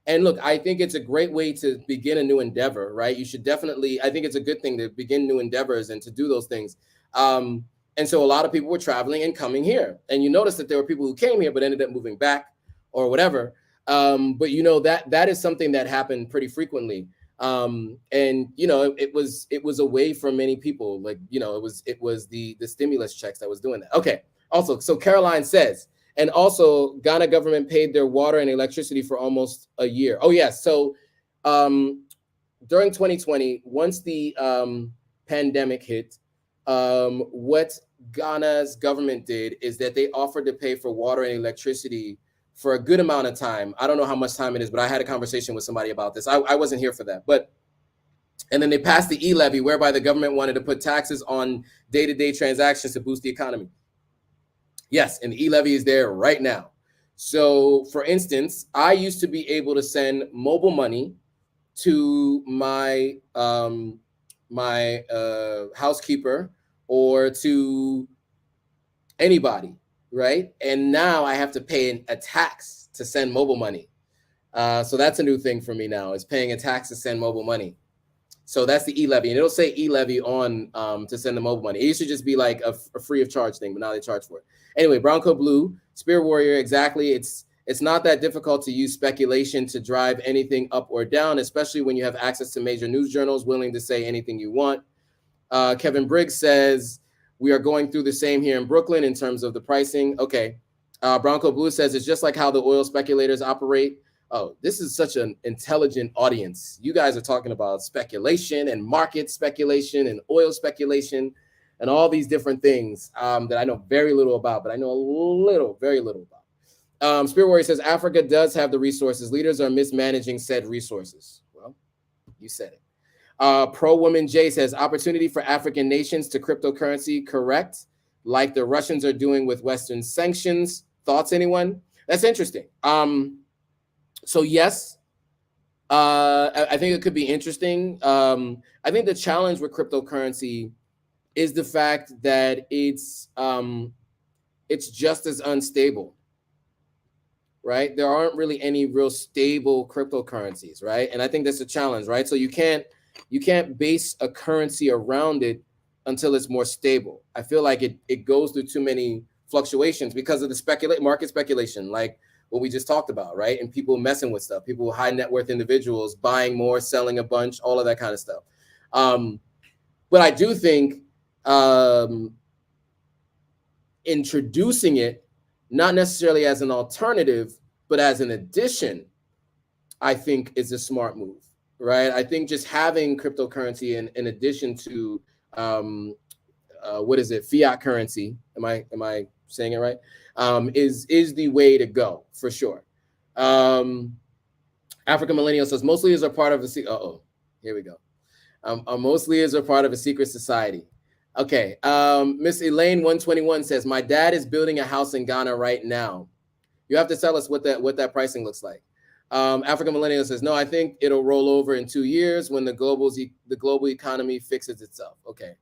And look, I think it's a great way to begin a new endeavor, right? You should definitely, I think it's a good thing to begin new endeavors and to do those things. And so a lot of people were traveling and coming here. And you notice that there were people who came here but ended up moving back or whatever. But you know, that is something that happened pretty frequently. And you know, it was a way for many people, like, you know, it was the stimulus checks that was doing that. Okay. Also, so Caroline says, and also Ghana government paid their water and electricity for almost a year. Oh yes. So during 2020, once the pandemic hit, what Ghana's government did is that they offered to pay for water and electricity for a good amount of time. I don't know how much time it is, but I had a conversation with somebody about this. I wasn't here for that, but, and then they passed the e-levy, whereby the government wanted to put taxes on day-to-day transactions to boost the economy. Yes, and the e-levy is there right now. So for instance, I used to be able to send mobile money to my housekeeper or to anybody, right? And now I have to pay a tax to send mobile money. So that's a new thing for me now, is paying a tax to send mobile money. So that's the e-levy, and it'll say e-levy on to send the mobile money. It used to just be like a free of charge thing, but now they charge for it. Anyway, Bronco Blue, Spirit Warrior, exactly. It's not that difficult to use speculation to drive anything up or down, especially when you have access to major news journals willing to say anything you want. Kevin Briggs says, we are going through the same here in Brooklyn in terms of the pricing. Okay. Bronco Blue says, it's just like how the oil speculators operate. Oh, this is such an intelligent audience. You guys are talking about speculation and market speculation and oil speculation and all these different things that I know very little about, but I know very little about. Spirit Warrior says, Africa does have the resources. Leaders are mismanaging said resources. Well, you said it. Pro Woman J says, opportunity for African nations to cryptocurrency, correct? Like the Russians are doing with Western sanctions. Thoughts, anyone? That's interesting. So yes, I think it could be interesting. I think the challenge with cryptocurrency is the fact that it's just as unstable, right? There aren't really any real stable cryptocurrencies, right? And I think that's a challenge, right? So you can't base a currency around it until it's more stable. I feel like it goes through too many fluctuations because of the market speculation, like what we just talked about, right? And people messing with stuff, people with high net worth individuals buying more, selling a bunch, all of that kind of stuff. But I do think introducing it, not necessarily as an alternative, but as an addition, I think is a smart move, right? I think just having cryptocurrency in addition to what is it, fiat currency? Am I saying it right? Is the way to go for sure. African Millennial says most leaders are part of a here we go. Most leaders are part of a secret society. Okay. Miss Elaine 121 says my dad is building a house in Ghana right now. You have to tell us what that pricing looks like. African Millennial says no, I think it'll roll over in 2 years when the global economy fixes itself. Okay.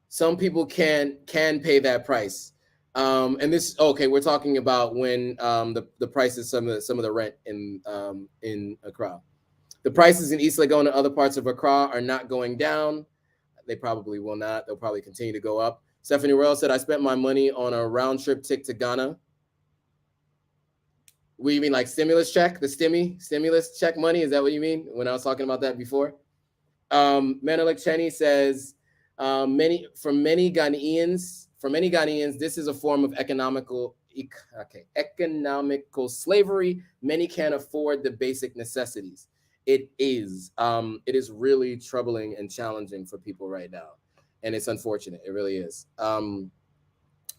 Some people can pay that price. And this, okay, we're talking about when the prices, some of the rent in Accra. The prices in East Legon and other parts of Accra are not going down. They probably will not. They'll probably continue to go up. Stephanie Royal said, I spent my money on a round trip ticket to Ghana. What you mean, like stimulus check? The stimulus check money? Is that what you mean when I was talking about that before? Menelik Cheney says, for many Ghanaians, this is a form of economical slavery. Many can't afford the basic necessities. It is really troubling and challenging for people right now. And it's unfortunate. It really is.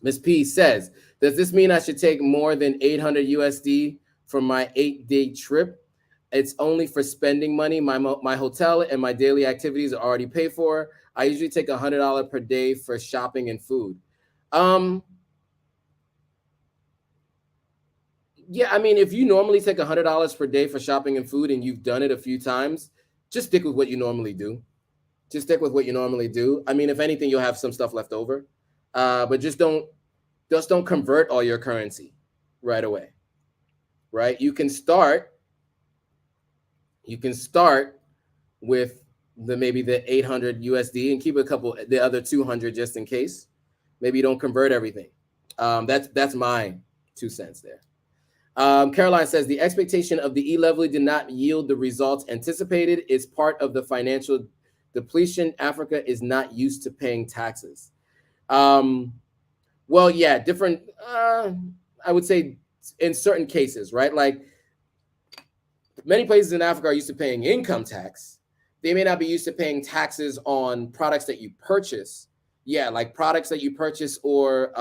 Ms. P says, does this mean I should take more than 800 USD for my 8-day trip? It's only for spending money. My hotel and my daily activities are already paid for. I usually take $100 per day for shopping and food. Yeah, I mean, if you normally take $100 per day for shopping and food and you've done it a few times, just stick with what you normally do. I mean, if anything, you'll have some stuff left over. but just don't convert all your currency right away, right? You can start with maybe the 800 USD and keep the other 200 just in case. Maybe you don't convert everything. That's my 2 cents there. Caroline says the expectation of the e-levy did not yield the results anticipated. Is part of the financial depletion. Africa is not used to paying taxes. Well, yeah, different. I would say in certain cases, right? Like many places in Africa are used to paying income tax. They may not be used to paying taxes on products that you purchase. Yeah, like products that you purchase or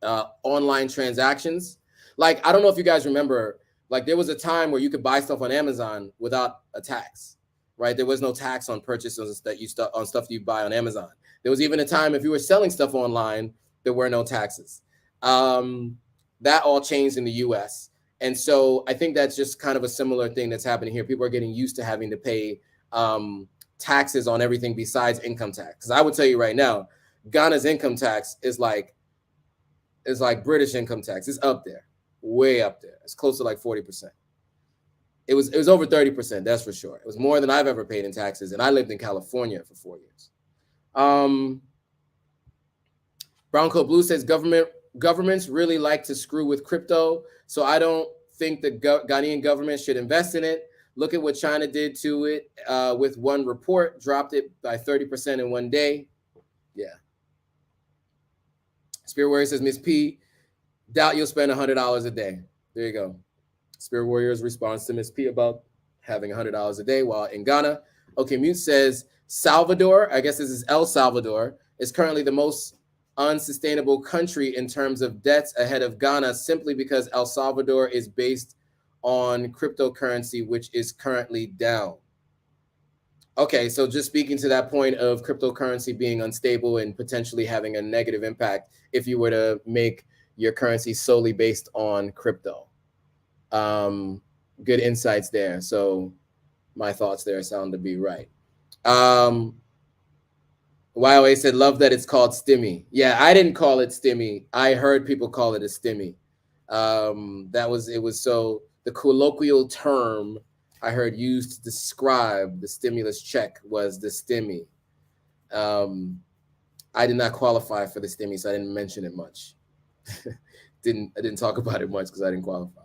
online transactions. Like, I don't know if you guys remember, like there was a time where you could buy stuff on Amazon without a tax, right? There was no tax on purchases that on stuff you buy on Amazon. There was even a time if you were selling stuff online, there were no taxes. That all changed in the US. And so I think that's just kind of a similar thing that's happening here. People are getting used to having to pay taxes on everything besides income tax. Because I would tell you right now, Ghana's income tax is like British income tax. It's up there, way up there. It's close to like 40%. It was over 30%, that's for sure. It was more than I've ever paid in taxes, and I lived in California for 4 years. Brown Coat Blue says governments really like to screw with crypto, so I don't think the Ghanaian government should invest in it. Look at what China did to it with one report, dropped it by 30% in one day. Yeah. Spirit Warrior says, Miss P, doubt you'll spend $100 a day. There you go. Spirit Warrior's response to Miss P about having $100 a day while in Ghana. Okay, Mute says, Salvador, I guess this is El Salvador, is currently the most unsustainable country in terms of debts ahead of Ghana simply because El Salvador is based on cryptocurrency, which is currently down. Okay, so just speaking to that point of cryptocurrency being unstable and potentially having a negative impact if you were to make your currency solely based on crypto. Good insights there. So my thoughts there sound to be right. YOA said, love that it's called stimmy. Yeah, I didn't call it stimmy. I heard people call it a stimmy. It was so the colloquial term I heard used to describe the stimulus check was the stimmy. I did not qualify for the stimmy, so I didn't mention it much. I didn't talk about it much because I didn't qualify.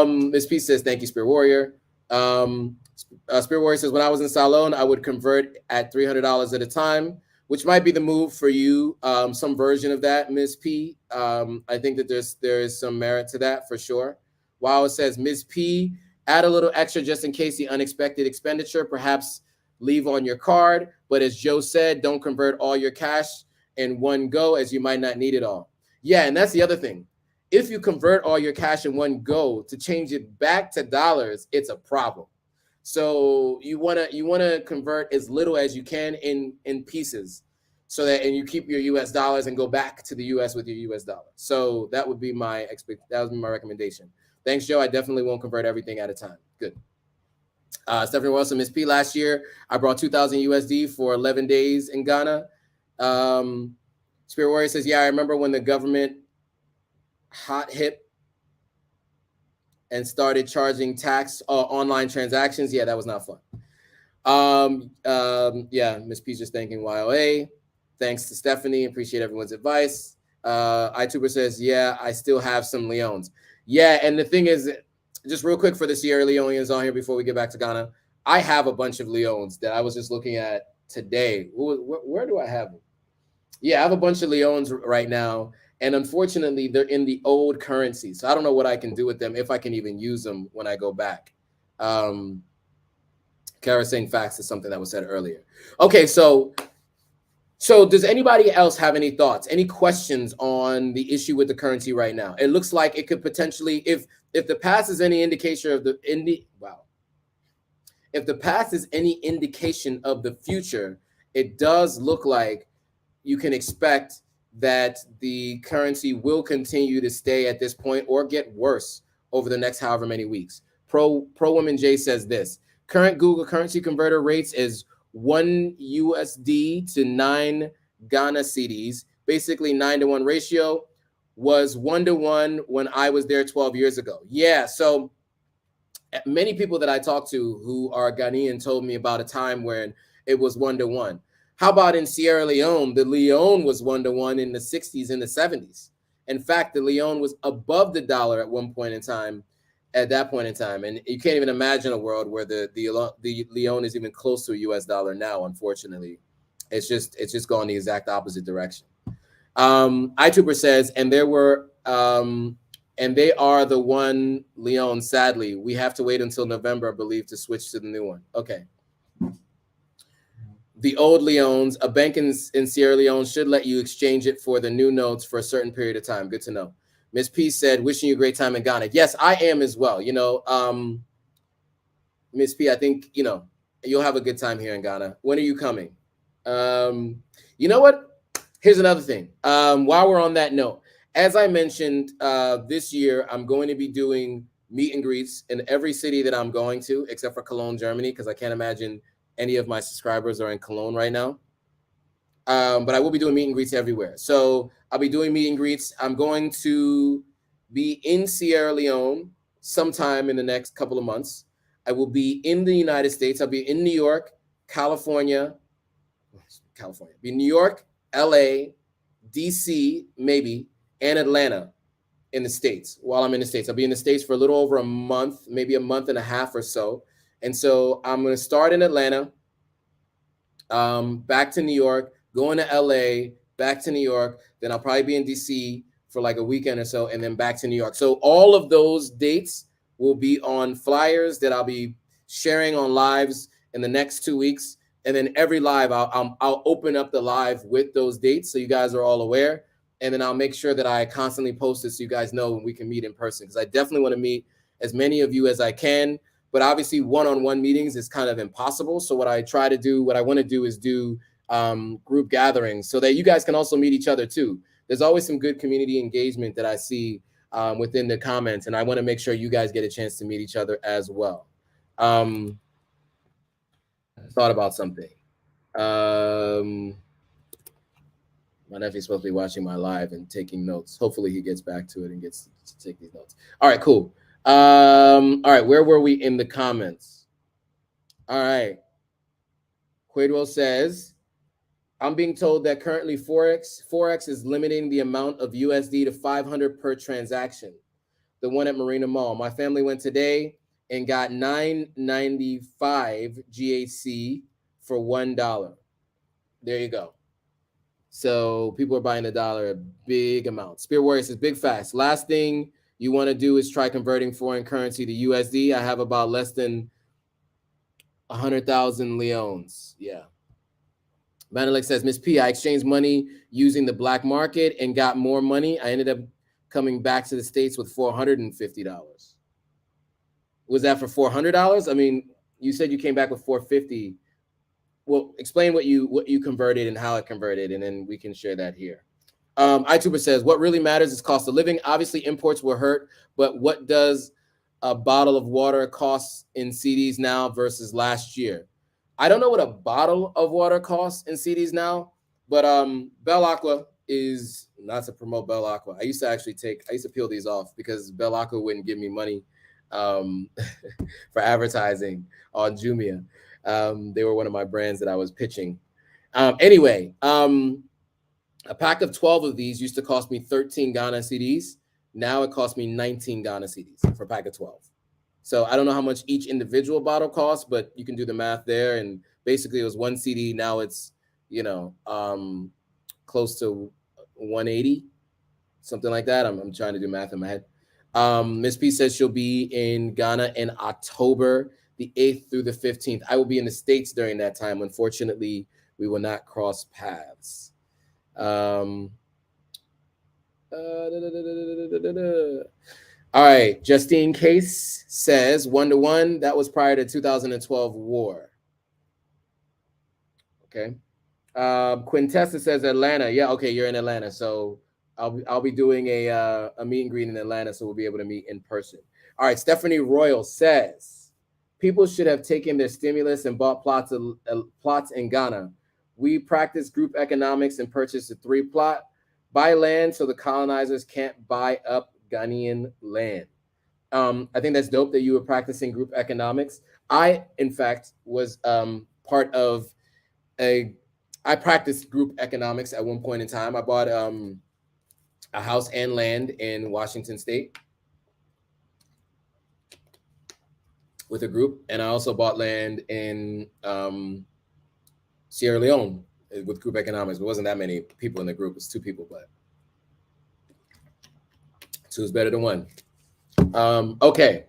Ms. P says, thank you, Spirit Warrior. Spirit Warrior says, when I was in Salon, I would convert at $300 at a time, which might be the move for you. Some version of that, Ms. P. I think that there is some merit to that for sure. While it says, Ms. P, add a little extra just in case the unexpected expenditure, perhaps leave on your card. But as Joe said, don't convert all your cash in one go as you might not need it all. Yeah, and that's the other thing. If you convert all your cash in one go, to change it back to dollars, it's a problem. So you wanna convert as little as you can in pieces, so that and you keep your U.S. dollars and go back to the U.S. with your U.S. dollar. So that would be my recommendation. Thanks, Joe. I definitely won't convert everything at a time. Good. Stephanie Wilson, Ms. P. Last year I brought 2,000 USD for 11 days in Ghana. Spirit Warrior says, yeah, I remember when the government hot hip and started charging tax online transactions. Yeah, that was not fun. Yeah, Miss P's just thanking YOA. Thanks to Stephanie. Appreciate everyone's advice. iTuber says, yeah, I still have some Leones. Yeah, and the thing is, just real quick for the Sierra Leoneans on here before we get back to Ghana, I have a bunch of Leones that I was just looking at today. Where do I have them? Yeah, I have a bunch of Leones right now. And unfortunately, they're in the old currency. So I don't know what I can do with them, if I can even use them when I go back. Kara saying facts is something that was said earlier. Okay, so does anybody else have any thoughts, any questions on the issue with the currency right now? It looks like it could potentially, if the past is any indication of if the past is any indication of the future, it does look like you can expect that the currency will continue to stay at this point or get worse over the next however many weeks. Pro Woman J says this: current Google currency converter rates is 1 USD to 9 Ghana cedis, basically 9-to-1 ratio, was 1-to-1 when I was there 12 years ago. Yeah, so many people that I talked to who are Ghanaian told me about a time when it was 1-to-1. How about in Sierra Leone? The Leone was 1-to-1 in the 60s and the 70s. In fact, the Leone was above the dollar at one point in time, at that point in time. And you can't even imagine a world where the Leone is even close to a US dollar now, unfortunately. It's just going the exact opposite direction. iTuber says, and they are the one Leone. Sadly, we have to wait until November, I believe, to switch to the new one. Okay. The old Leones, a bank in Sierra Leone should let you exchange it for the new notes for a certain period of time. Good to know. Miss P said, wishing you a great time in Ghana. Yes, I am as well. Miss P, I think, you'll have a good time here in Ghana. When are you coming? You know what? Here's another thing. While we're on that note, as I mentioned, this year, I'm going to be doing meet and greets in every city that I'm going to, except for Cologne, Germany, because I can't imagine any of my subscribers are in Cologne right now. But I will be doing meet and greets everywhere. So I'll be doing meet and greets. I'm going to be in Sierra Leone sometime in the next couple of months. I will be in the United States. I'll be in New York, California, be New York, LA, DC, maybe, and Atlanta in the States. While I'm in the States, I'll be in the States for a little over a month, maybe a month and a half or so. And so I'm going to start in Atlanta, back to New York, going to LA, back to New York. Then I'll probably be in DC for like a weekend or so, and then back to New York. So all of those dates will be on flyers that I'll be sharing on lives in the next 2 weeks. And then every live, I'll open up the live with those dates so you guys are all aware. And then I'll make sure that I constantly post it so you guys know when we can meet in person, because I definitely want to meet as many of you as I can. But obviously, one-on-one meetings is kind of impossible. So what I want to do is do group gatherings so that you guys can also meet each other too. There's always some good community engagement that I see within the comments, and I want to make sure you guys get a chance to meet each other as well. Thought about something. My nephew's supposed to be watching my live and taking notes. Hopefully he gets back to it and gets to take these notes. All right, cool. All right, where were we in the comments? All right. Quaidwell says, I'm being told that currently Forex is limiting the amount of USD to 500 per transaction. The one at Marina Mall. My family went today and got $9.95 GHC for $1. There you go. So people are buying the dollar a big amount. Spear Warrior says, big fast. Last thing you want to do is try converting foreign currency to USD. I have about less than 100,000 leones. Yeah. Manelik says, Miss P, I exchanged money using the black market and got more money. I ended up coming back to the States with $450. Was that for $400? I mean, you said you came back with $450. Well, explain what you converted and how it converted, and then we can share that here. iTuber says, what really matters is cost of living. Obviously, imports will hurt, but what does a bottle of water cost in CDs now versus last year? I don't know what a bottle of water costs in CDs now, but Bell Aqua is, not to promote Bell Aqua. I used to peel these off because Bell Aqua wouldn't give me money for advertising on Jumia. They were one of my brands that I was pitching. Anyway, a pack of 12 of these used to cost me 13 Ghana cedis. Now it costs me 19 Ghana cedis for a pack of 12. So I don't know how much each individual bottle costs, but you can do the math there. And basically it was one CD. Now it's, close to 180, something like that. I'm trying to do math in my head. Miss P says she'll be in Ghana in October the 8th through the 15th. I will be in the States during that time. Unfortunately, we will not cross paths. All right. Justine Case says 1-to-1. That was prior to 2012 war. Okay. Quintessa says Atlanta. Yeah. Okay. You're in Atlanta. So I'll be doing a meet and greet in Atlanta. So we'll be able to meet in person. All right. Stephanie Royal says people should have taken their stimulus and bought plots in Ghana. We practice group economics and purchase a 3 plot. Buy land so the colonizers can't buy up Ghanaian land. I think that's dope that you were practicing group economics. I, in fact, was part of I practiced group economics at one point in time. I bought a house and land in Washington State with a group, and I also bought land in Sierra Leone with group economics. It wasn't that many people in the group; it was 2 people, but 2 is better than 1. Okay.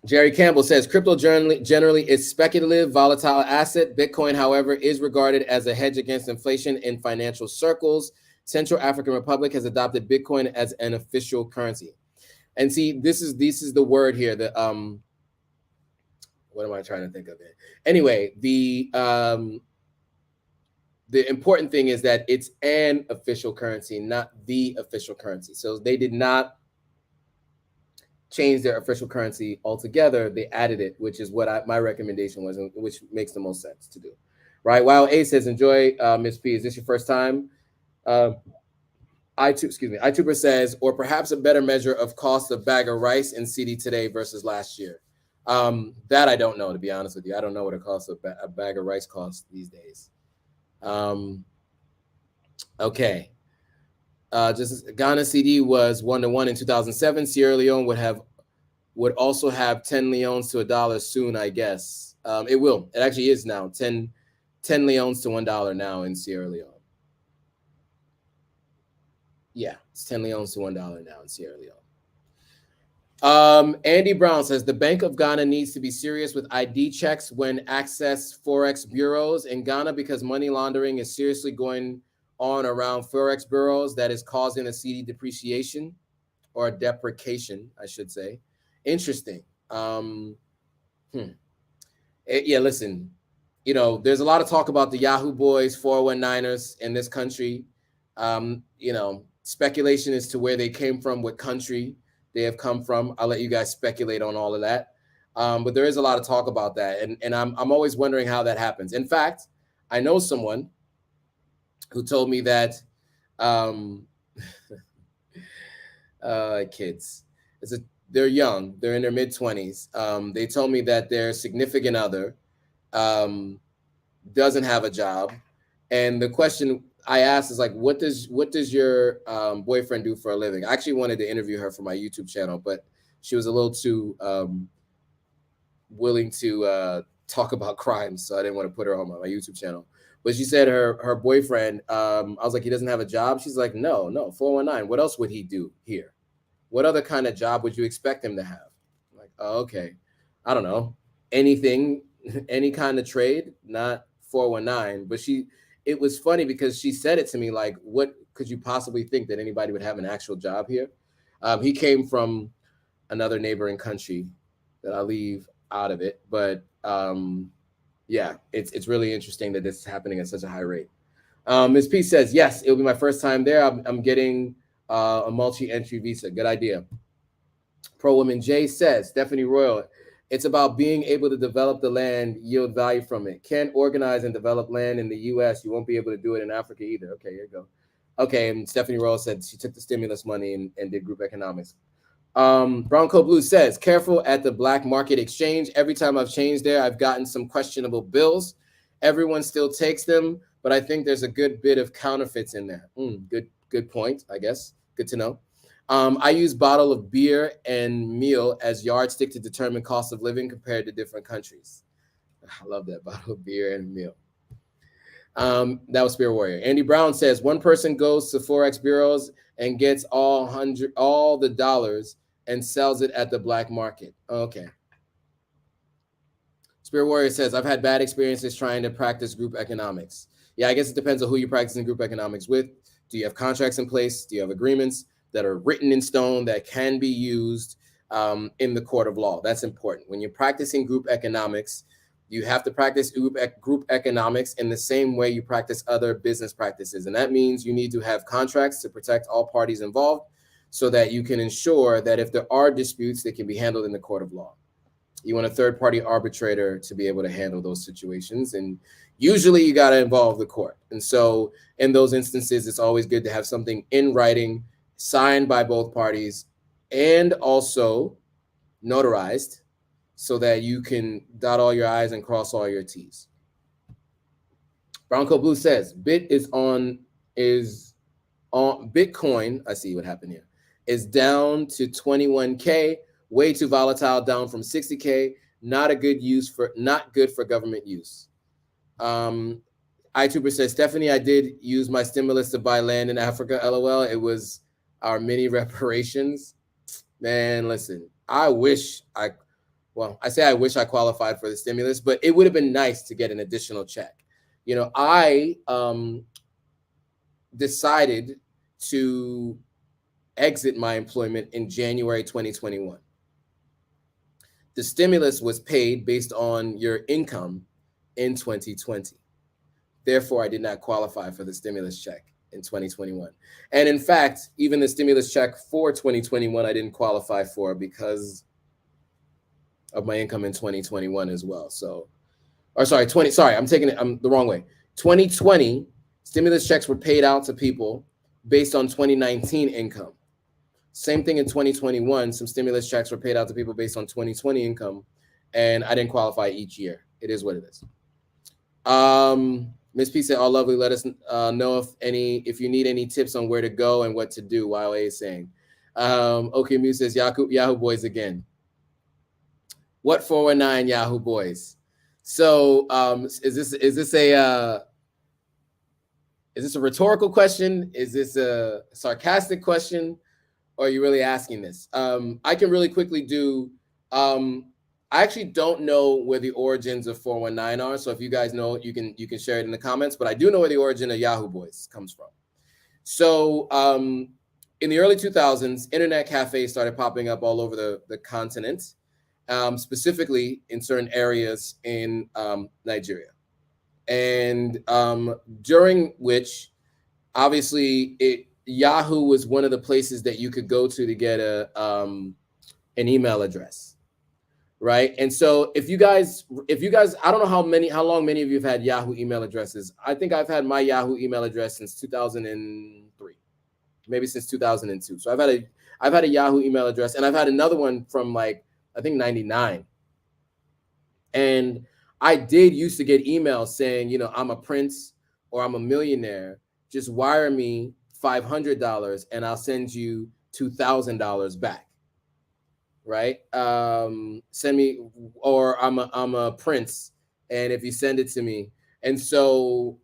Jerry Campbell says crypto generally is speculative, volatile asset. Bitcoin, however, is regarded as a hedge against inflation in financial circles. Central African Republic has adopted Bitcoin as an official currency. And see, this is the word here. The what am I trying to think of it? Anyway, the important thing is that it's an official currency, not the official currency. So they did not change their official currency altogether. They added it, which is what my recommendation was, which makes the most sense to do. Right? Wow, A says, enjoy, Miss P. Is this your first time? iTuber says, or perhaps a better measure of cost of bag of rice in Cedi today versus last year. That I don't know, to be honest with you. I don't know what it costs a bag of rice costs these days. Okay. Just Ghana Cedi was 1-to-1 in 2007. Sierra Leone would also have 10 leones to $1 soon, I guess. It will. It actually is now 10 leones to $1 now in Sierra Leone. Yeah, it's 10 leones to $1 now in Sierra Leone. Andy Brown says the Bank of Ghana needs to be serious with ID checks when access Forex bureaus in Ghana because money laundering is seriously going on around Forex bureaus that is causing a Cedi depreciation or deprecation, I should say. Interesting. Yeah, listen, there's a lot of talk about the Yahoo Boys, 419ers in this country. Speculation as to where they came from, what country they have come from. I'll let you guys speculate on all of that. But there is a lot of talk about that. And I'm always wondering how that happens. In fact, I know someone who told me that kids, they're young, they're in their mid-20s. They told me that their significant other doesn't have a job. And the question I asked is like, what does your boyfriend do for a living? I actually wanted to interview her for my YouTube channel, but she was a little too willing to talk about crimes, so I didn't want to put her on my YouTube channel. But she said her boyfriend, I was like, he doesn't have a job? She's like, no, 419. What else would he do here? What other kind of job would you expect him to have? I'm like, oh, okay. I don't know. Anything, any kind of trade, not 419. But it was funny because she said it to me like, what could you possibly think that anybody would have an actual job here? He came from another neighboring country that I'll leave out of it. But yeah, it's really interesting that this is happening at such a high rate. Ms. P says, yes, it'll be my first time there. I'm getting a multi-entry visa. Good idea. Pro Woman J says, Stephanie Royal, it's about being able to develop the land, yield value from it. Can't organize and develop land in the U.S. You won't be able to do it in Africa either. Okay, here you go. Okay, and Stephanie Royal said she took the stimulus money and did group economics. Bronco Blue says, careful at the black market exchange. Every time I've changed there, I've gotten some questionable bills. Everyone still takes them, but I think there's a good bit of counterfeits in there. Good point, I guess. Good to know. I use bottle of beer and meal as yardstick to determine cost of living compared to different countries. I love that, bottle of beer and meal. That was Spirit Warrior. Andy Brown says, one person goes to Forex bureaus and gets all the dollars and sells it at the black market. Okay. Spirit Warrior says, I've had bad experiences trying to practice group economics. Yeah, I guess it depends on who you're practicing group economics with. Do you have contracts in place? Do you have agreements that are written in stone that can be used in the court of law? That's important. When you're practicing group economics, you have to practice group economics in the same way you practice other business practices. And that means you need to have contracts to protect all parties involved so that you can ensure that if there are disputes, they can be handled in the court of law. You want a third-party arbitrator to be able to handle those situations, and usually you got to involve the court. And so in those instances, it's always good to have something in writing, signed by both parties, and also notarized, so that you can dot all your I's and cross all your T's. Bronco Blue says is on Bitcoin. I see what happened here. Is down to 21K, way too volatile, down from 60K. Not good for government use. iTuber says, Stephanie, I did use my stimulus to buy land in Africa. LOL. It was our mini reparations. Man, listen, I wish I qualified for the stimulus, but it would have been nice to get an additional check. You know, I decided to exit my employment in January 2021. The stimulus was paid based on your income in 2020. Therefore, I did not qualify for the stimulus check in 2021. And in fact, even the stimulus check for 2021, I didn't qualify for because of my income in 2021 as well. So, I'm the wrong way. 2020 stimulus checks were paid out to people based on 2019 income. Same thing in 2021, some stimulus checks were paid out to people based on 2020 income, and I didn't qualify each year. It is what it is. Ms. P said, all lovely, let us know if you need any tips on where to go and what to do, while A is saying. Okay, Muse says, Yahoo Boys again. What 419 Yahoo Boys? So is this a rhetorical question? Is this a sarcastic question? Or are you really asking this? I can really quickly do, I actually don't know where the origins of 419 are. So if you guys know, you can share it in the comments, but I do know where the origin of Yahoo Boys comes from. So in the early 2000s, internet cafes started popping up all over the continent, specifically in certain areas in Nigeria. And during which, obviously, Yahoo was one of the places that you could go to get an email address, right? And so if you guys, I don't know how long many of you have had Yahoo email addresses. I think I've had my Yahoo email address since 2003, maybe since 2002. So I've had a Yahoo email address, and I've had another one from I think 99. And I did used to get emails saying, I'm a prince or I'm a millionaire. Just wire me $500 and I'll send you $2,000 back. Right? Send me, or I'm a prince, and if you send it to me. And so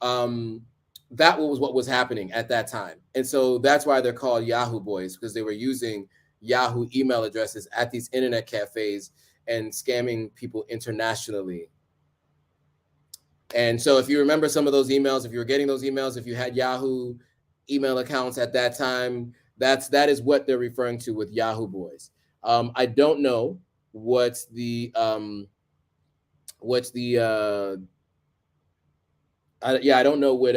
that was what was happening at that time. And so that's why they're called Yahoo Boys, because they were using Yahoo email addresses at these internet cafes and scamming people internationally. And so if you remember some of those emails, if you were getting those emails, if you had Yahoo email accounts at that time, that is what they're referring to with Yahoo Boys. I don't know I don't know what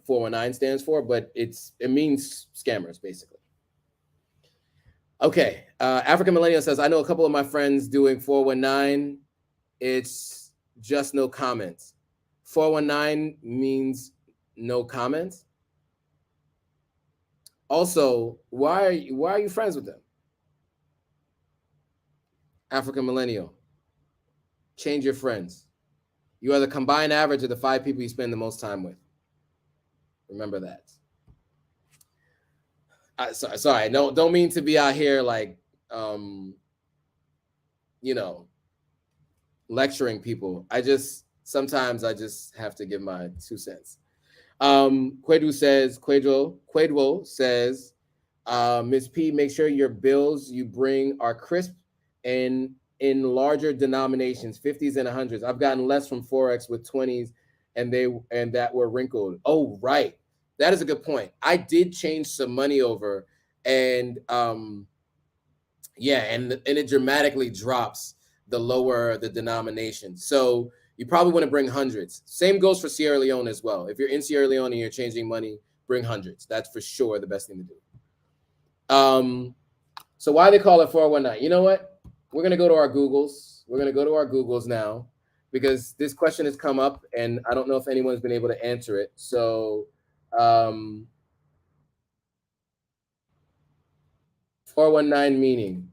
419 stands for, but it means scammers, basically. Okay, African Millennial says, I know a couple of my friends doing 419. It's just no comments. 419 means no comments. Also, why are you friends with them? African Millennial, change your friends. You are the combined average of the 5 people you spend the most time with. Remember that. Sorry, no, don't mean to be out here lecturing people. Sometimes I just have to give my 2 cents. Quedwo says, Ms. P, make sure your bills you bring are crisp and in larger denominations, 50s and 100s. I've gotten less from Forex with 20s and that were wrinkled. Oh, right. That is a good point. I did change some money over, and and it dramatically drops the lower the denomination. So you probably want to bring hundreds. Same goes for Sierra Leone as well. If you're in Sierra Leone and you're changing money, bring hundreds. That's for sure the best thing to do. So why they call it 419? You know what? we're going to go to our Googles. We're going to go to our Googles now because this question has come up and I don't know if anyone's been able to answer it. So, 419 meaning.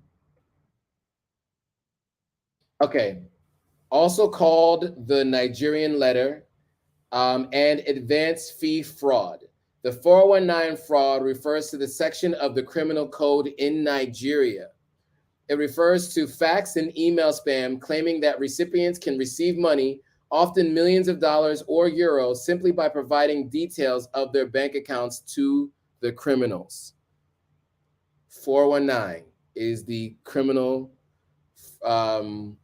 Okay. Also called the Nigerian letter and advance fee fraud. The 419 fraud refers to the section of the criminal code in Nigeria. It refers to fax and email spam claiming that recipients can receive money, often millions of dollars or euros, simply by providing details of their bank accounts to the criminals. 419 is the criminal, the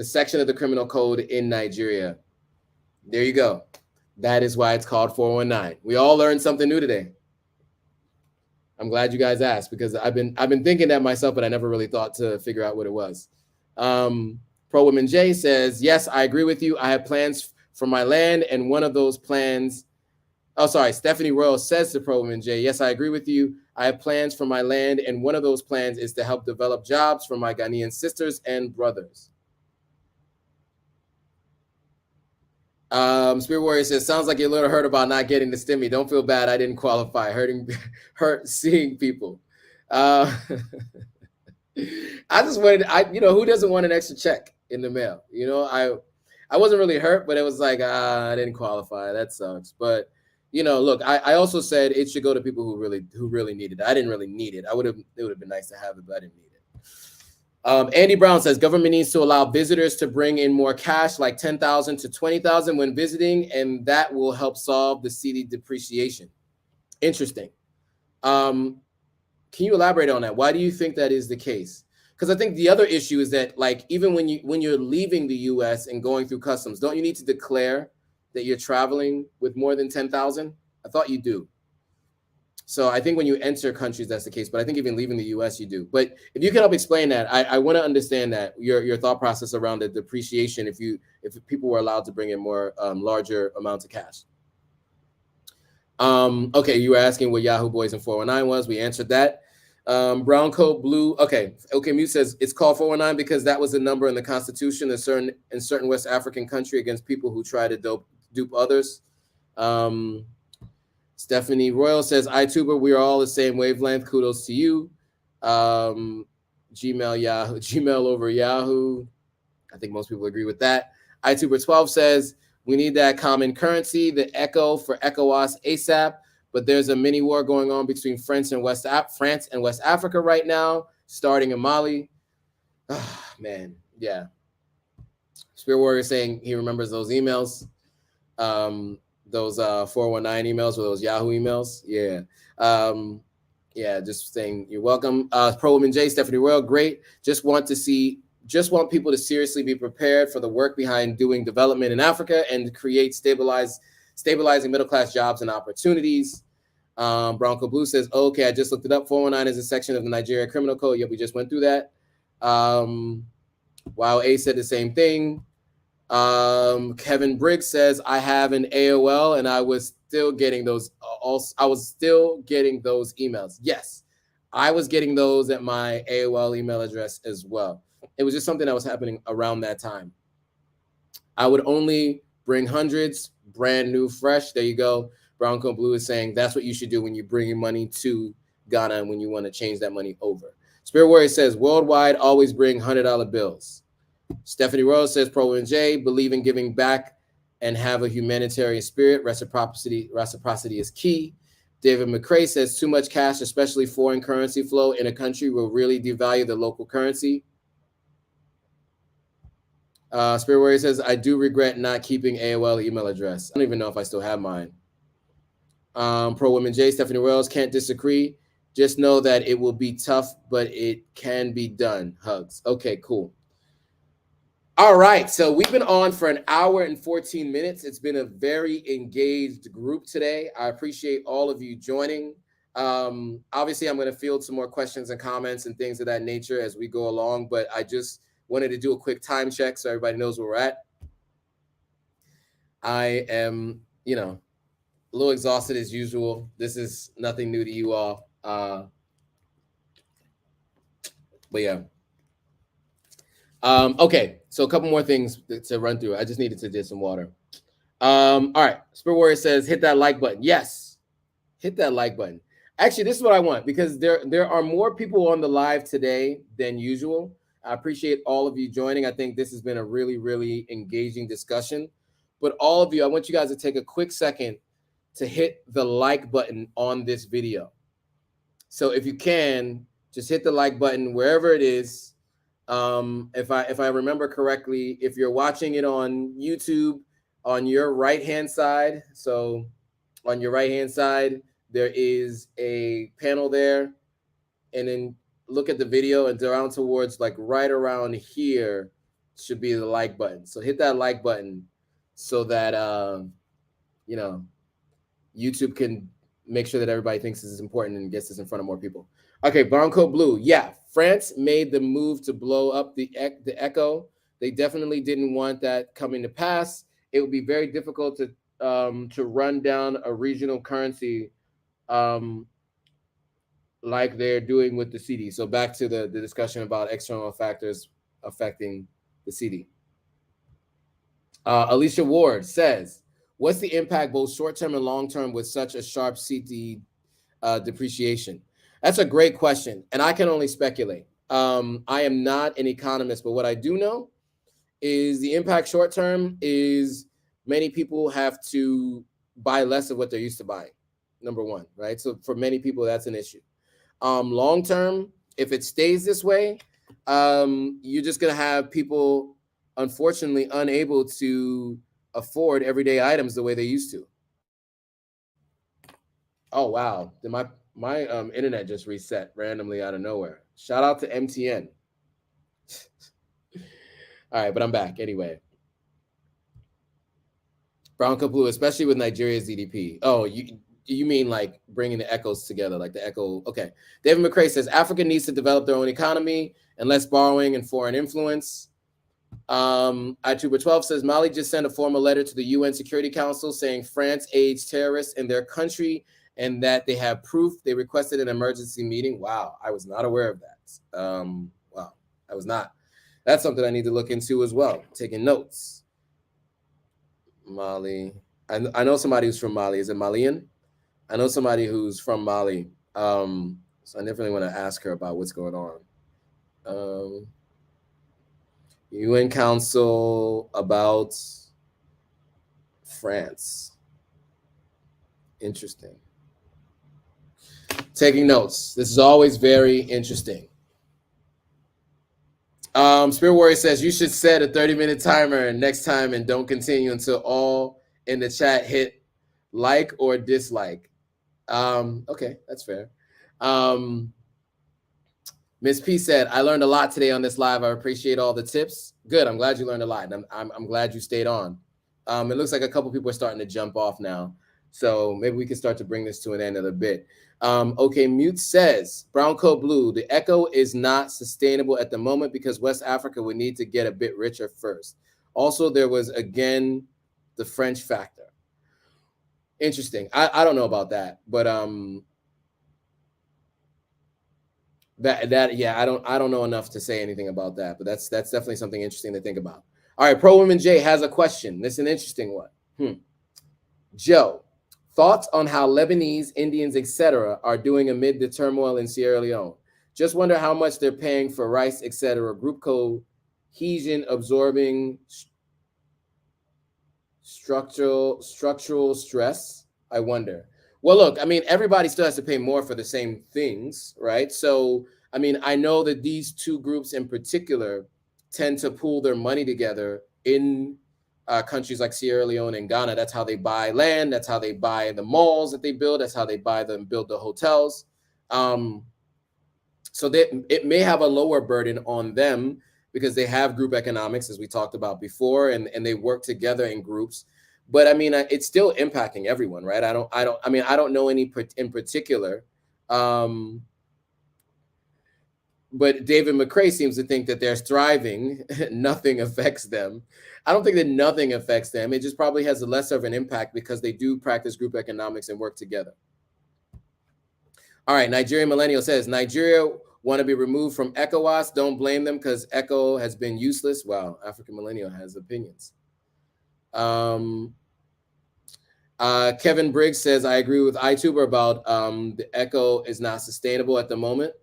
section of the criminal code in Nigeria. There you go. That is why it's called 419. We all learned something new today. I'm glad you guys asked because I've been thinking that myself, but I never really thought to figure out what it was. Pro Women J says, yes, I agree with you. I have plans for my land, and one of those plans. Oh, sorry. Stephanie Royal says to Pro Women J, yes, I agree with you. I have plans for my land, and one of those plans is to help develop jobs for my Ghanaian sisters and brothers. Spirit Warrior says, sounds like you're a little hurt about not getting the stimmy. Don't feel bad. I didn't qualify. Seeing people. I just wanted, who doesn't want an extra check in the mail? I wasn't really hurt, but it was like, I didn't qualify. That sucks. But look, I also said it should go to people who really need it. I didn't really need it. It would have been nice to have it, but I didn't need it. Andy Brown says government needs to allow visitors to bring in more cash, like 10,000 to 20,000 when visiting, and that will help solve the Cedi depreciation. Interesting. Can you elaborate on that? Why do you think that is the case? Because I think the other issue is that, like, even when you're leaving the U.S. and going through customs, don't you need to declare that you're traveling with more than 10,000? I thought you do. So I think when you enter countries, that's the case. But I think even leaving the U.S., you do. But if you can help explain that, I want to understand that your thought process around the depreciation. If people were allowed to bring in more larger amounts of cash. Okay, you were asking what Yahoo Boys and 419 was. We answered that. Brown coat blue. Okay, Mute says it's called 419 because that was a number in the Constitution in certain West African country against people who try to dupe others. Stephanie Royal says, iTuber, we are all the same wavelength. Kudos to you. Gmail over Yahoo. I think most people agree with that. iTuber 12 says, we need that common currency, the ECHO for ECOWAS ASAP. But there's a mini war going on between France and West Africa right now, starting in Mali. Oh, man, yeah. Spirit Warrior saying he remembers those emails. Those 419 emails or those Yahoo emails. Yeah. Just saying you're welcome. Pro Woman J, Stephanie Royal, great. Just want people to seriously be prepared for the work behind doing development in Africa and create stabilizing middle-class jobs and opportunities. Bronco Blue says, okay, I just looked it up. 419 is a section of the Nigeria Criminal Code. Yep, we just went through that. Wow, A said the same thing. Kevin Briggs says, I have an AOL and I was still getting those emails. Yes, I was getting those at my AOL email address as well. It was just something that was happening around that time. I would only bring hundreds, brand new, fresh. There you go. Bronco Blue is saying that's what you should do when you bring your money to Ghana and when you want to change that money over. Spirit Warrior says, worldwide, always bring $100 bills. Stephanie Rose says, Pro and J, believe in giving back and have a humanitarian spirit. Reciprocity is key. David McCrae says, too much cash, especially foreign currency flow in a country, will really devalue the local currency. Spirit Warrior says, I do regret not keeping AOL email address. I don't even know if I still have mine. Pro Women J, Stephanie Wells, can't disagree. Just know that it will be tough, but it can be done. Hugs. Okay, cool. All right, so we've been on for an hour and 14 minutes. It's been a very engaged group today. I appreciate all of you joining. Obviously, I'm going to field some more questions and comments and things of that nature as we go along, but I just wanted to do a quick time check so everybody knows where we're at. I am, a little exhausted as usual. This is nothing new to you all. But yeah, Okay, so a couple more things to run through. I just needed to get some water. All right, Spirit Warrior says hit that like button. Yes, hit that like button. Actually, this is what I want because there are more people on the live today than usual. I appreciate all of you joining. I think this has been a really engaging discussion. But all of you, I want you guys to take a quick second to hit the like button on this video. So if you can, just hit the like button wherever it is. If I remember correctly, if you're watching it on YouTube, on your right hand side, so on your right hand side, there is a panel there, and then look at the video and down towards like right around here should be the like button. So hit that like button so that you know, YouTube can make sure that everybody thinks this is important and gets this in front of more people. Okay, Brown Coat Blue. Yeah, France made the move to blow up the Echo. They definitely didn't want that coming to pass. It would be very difficult to run down a regional currency like they're doing with the Cedi. So back to the discussion about external factors affecting the Cedi. Alicia Ward says, what's the impact both short-term and long-term with such a sharp Cedi depreciation? That's a great question, and I can only speculate. I am not an economist, but what I do know is the impact short-term is many people have to buy less of what they're used to buying, number one, right? So for many people, that's an issue. Long-term, if it stays this way, you're just going to have people, unfortunately, unable to afford everyday items the way they used to. Oh, wow. Did my internet just reset randomly out of nowhere. Shout out to MTN. All right, but I'm back anyway. Brown Coat Blue, especially with Nigeria's GDP. Oh, you mean like bringing the echoes together, like the echo? Okay. David McCrae says Africa needs to develop their own economy and less borrowing and foreign influence. iTuber12 says Mali just sent a formal letter to the UN Security Council saying France aids terrorists in their country and that they have proof. They requested an emergency meeting. Wow, I was not aware of that. Wow, I was not. That's something I need to look into as well. Taking notes. Mali. I know somebody who's from Mali. Is it Malian? I know somebody who's from Mali. So I definitely want to ask her about what's going on. UN Council about France. Interesting. Taking notes. This is always very interesting. Spirit Warrior says you should set a 30-minute timer next time and don't continue until all in the chat hit like or dislike. Okay, that's fair. Ms. P said, I learned a lot today on this live. I appreciate all the tips. Good. I'm glad you learned a lot. And I'm glad you stayed on. It looks like a couple people are starting to jump off now. So maybe we can start to bring this to an end in a bit. Okay, Mute says, Brown Coat Blue, the echo is not sustainable at the moment because West Africa would need to get a bit richer first. Also, there was, again, the French factor. Interesting. I don't know about that, but yeah, I don't know enough to say anything about that, but that's definitely something interesting to think about. All right, Pro Women J has a question. This is an interesting one. Joe, thoughts on how Lebanese, Indians, etc. are doing amid the turmoil in Sierra Leone? Just wonder how much they're paying for rice, etc. Group cohesion absorbing structural stress. I wonder. Well, look, I mean, everybody still has to pay more for the same things, right? So, I mean, I know that these two groups in particular tend to pool their money together in countries like Sierra Leone and Ghana. That's how they buy land. That's how they buy the malls that they build. That's how they buy them, build the hotels. So it may have a lower burden on them because they have group economics, as we talked about before, and they work together in groups. But I mean, it's still impacting everyone, right? I don't know any in particular. But David McCrae seems to think that they're thriving. Nothing affects them. I don't think that nothing affects them. It just probably has less of an impact because they do practice group economics and work together. All right, Nigerian Millennial says, Nigeria want to be removed from ECOWAS. Don't blame them because ECO has been useless. Wow, African Millennial has opinions. Kevin Briggs says, I agree with iTuber about the ECO is not sustainable at the moment.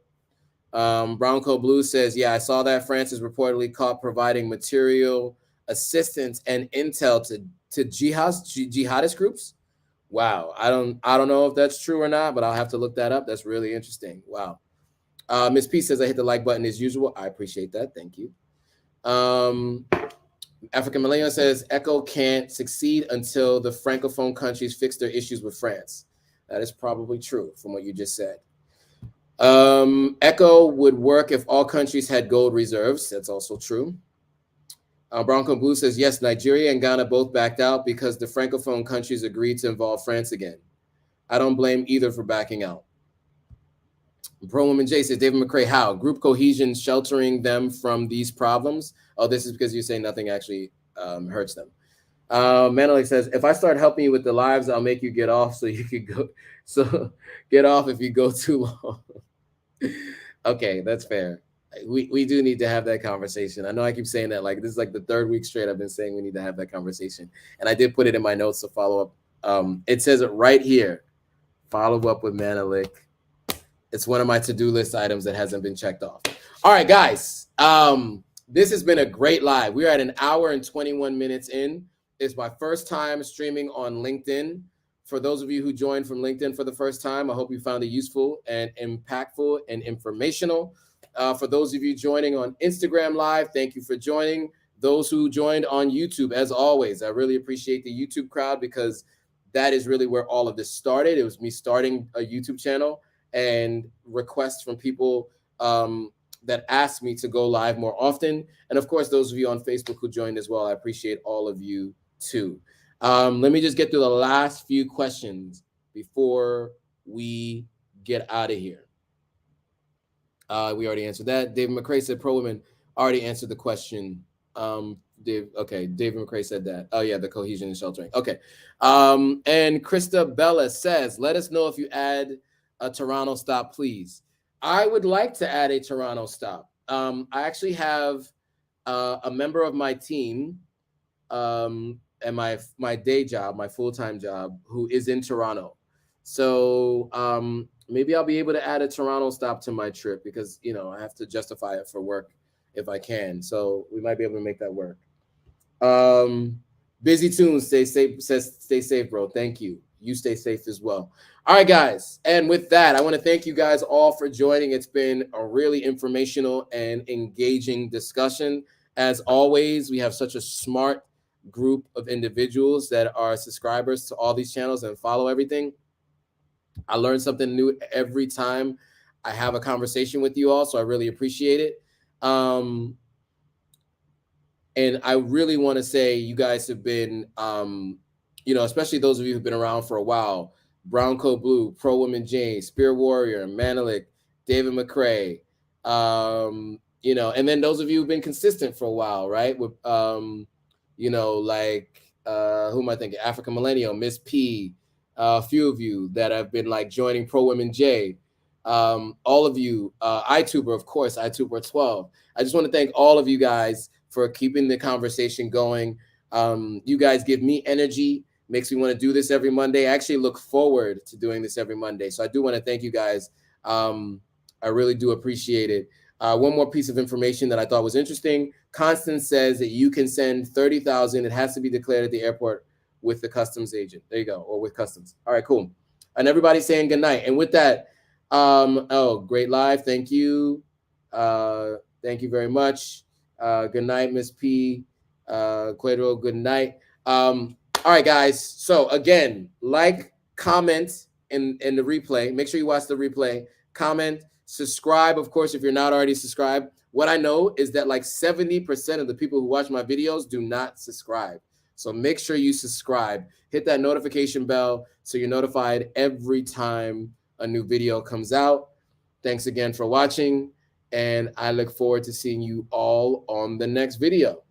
Brown Coat Blue says, yeah, I saw that France is reportedly caught providing material assistance and intel to jihadist groups. Wow, I don't know if that's true or not, but I'll have to look that up. That's really interesting. Wow. Miss P says, I hit the like button as usual. I appreciate that. Thank you. African Millennial says, ECO can't succeed until the Francophone countries fix their issues with France. That is probably true from what you just said. ECO would work if all countries had gold reserves. That's also true. Bronco Blue says, yes, Nigeria and Ghana both backed out because the Francophone countries agreed to involve France again. I don't blame either for backing out. Pro Woman J says, David McCrae, how? Group cohesion sheltering them from these problems? Oh, this is because you say nothing actually hurts them. Manelik says, if I start helping you with the lives, I'll make you get off so you could go. So get off if you go too long. Okay, that's fair. We do need to have that conversation. I know I keep saying that, like, this is like the third week straight I've been saying we need to have that conversation. And I did put it in my notes to follow up. It says it right here. Follow up with Manelik. It's one of my to-do list items that hasn't been checked off. All right, guys. This has been a great live. We're at an hour and 21 minutes in. It's my first time streaming on LinkedIn. For those of you who joined from LinkedIn for the first time, I hope you found it useful and impactful and informational. For those of you joining on Instagram Live, thank you for joining. Those who joined on YouTube, as always, I really appreciate the YouTube crowd because that is really where all of this started. It was me starting a YouTube channel and requests from people that asked me to go live more often. And of course, those of you on Facebook who joined as well, I appreciate all of you too. Let me just get through the last few questions before we get out of here. We already answered that. David McCrae said pro women. Already answered the question. David McCrae said that. Oh yeah, the cohesion and sheltering. Okay. And Krista Bella says, let us know if you add a Toronto stop, please. I would like to add a Toronto stop. I actually have a member of my team and my day job, my full-time job, who is in Toronto. So maybe I'll be able to add a Toronto stop to my trip because, you know, I have to justify it for work if I can. So we might be able to make that work. Busy Tunes, stay safe, bro. Thank you. You stay safe as well. All right, guys. And with that, I want to thank you guys all for joining. It's been a really informational and engaging discussion. As always, we have such a smart group of individuals that are subscribers to all these channels and follow everything. I learn something new every time I have a conversation with you all, so I really appreciate it. And I really want to say you guys have been, you know, especially those of you who've been around for a while, Brown Coat Blue, Pro Woman Jane, Spear Warrior, Manelik, David McCrae, you know, and then those of you who've been consistent for a while, right? With, you know, like, who am I thinking? African Millennial, Miss P, a few of you that have been like joining Pro Women J, all of you, iTuber, of course, iTuber 12. I just want to thank all of you guys for keeping the conversation going. You guys give me energy, makes me want to do this every Monday. I actually look forward to doing this every Monday. So I do want to thank you guys. I really do appreciate it. One more piece of information that I thought was interesting. Constance says that you can send 30,000. It has to be declared at the airport with the customs agent. There you go, or with customs. All right, cool. And everybody's saying good night. And with that, oh, great live. Thank you. Thank you very much. Good night, Miss P. Quedro, good night. All right, guys. So again, like, comment in the replay. Make sure you watch the replay. Comment, subscribe, of course, if you're not already subscribed. What I know is that like 70% of the people who watch my videos do not subscribe. So make sure you subscribe. Hit that notification bell so you're notified every time a new video comes out. Thanks again for watching, and I look forward to seeing you all on the next video.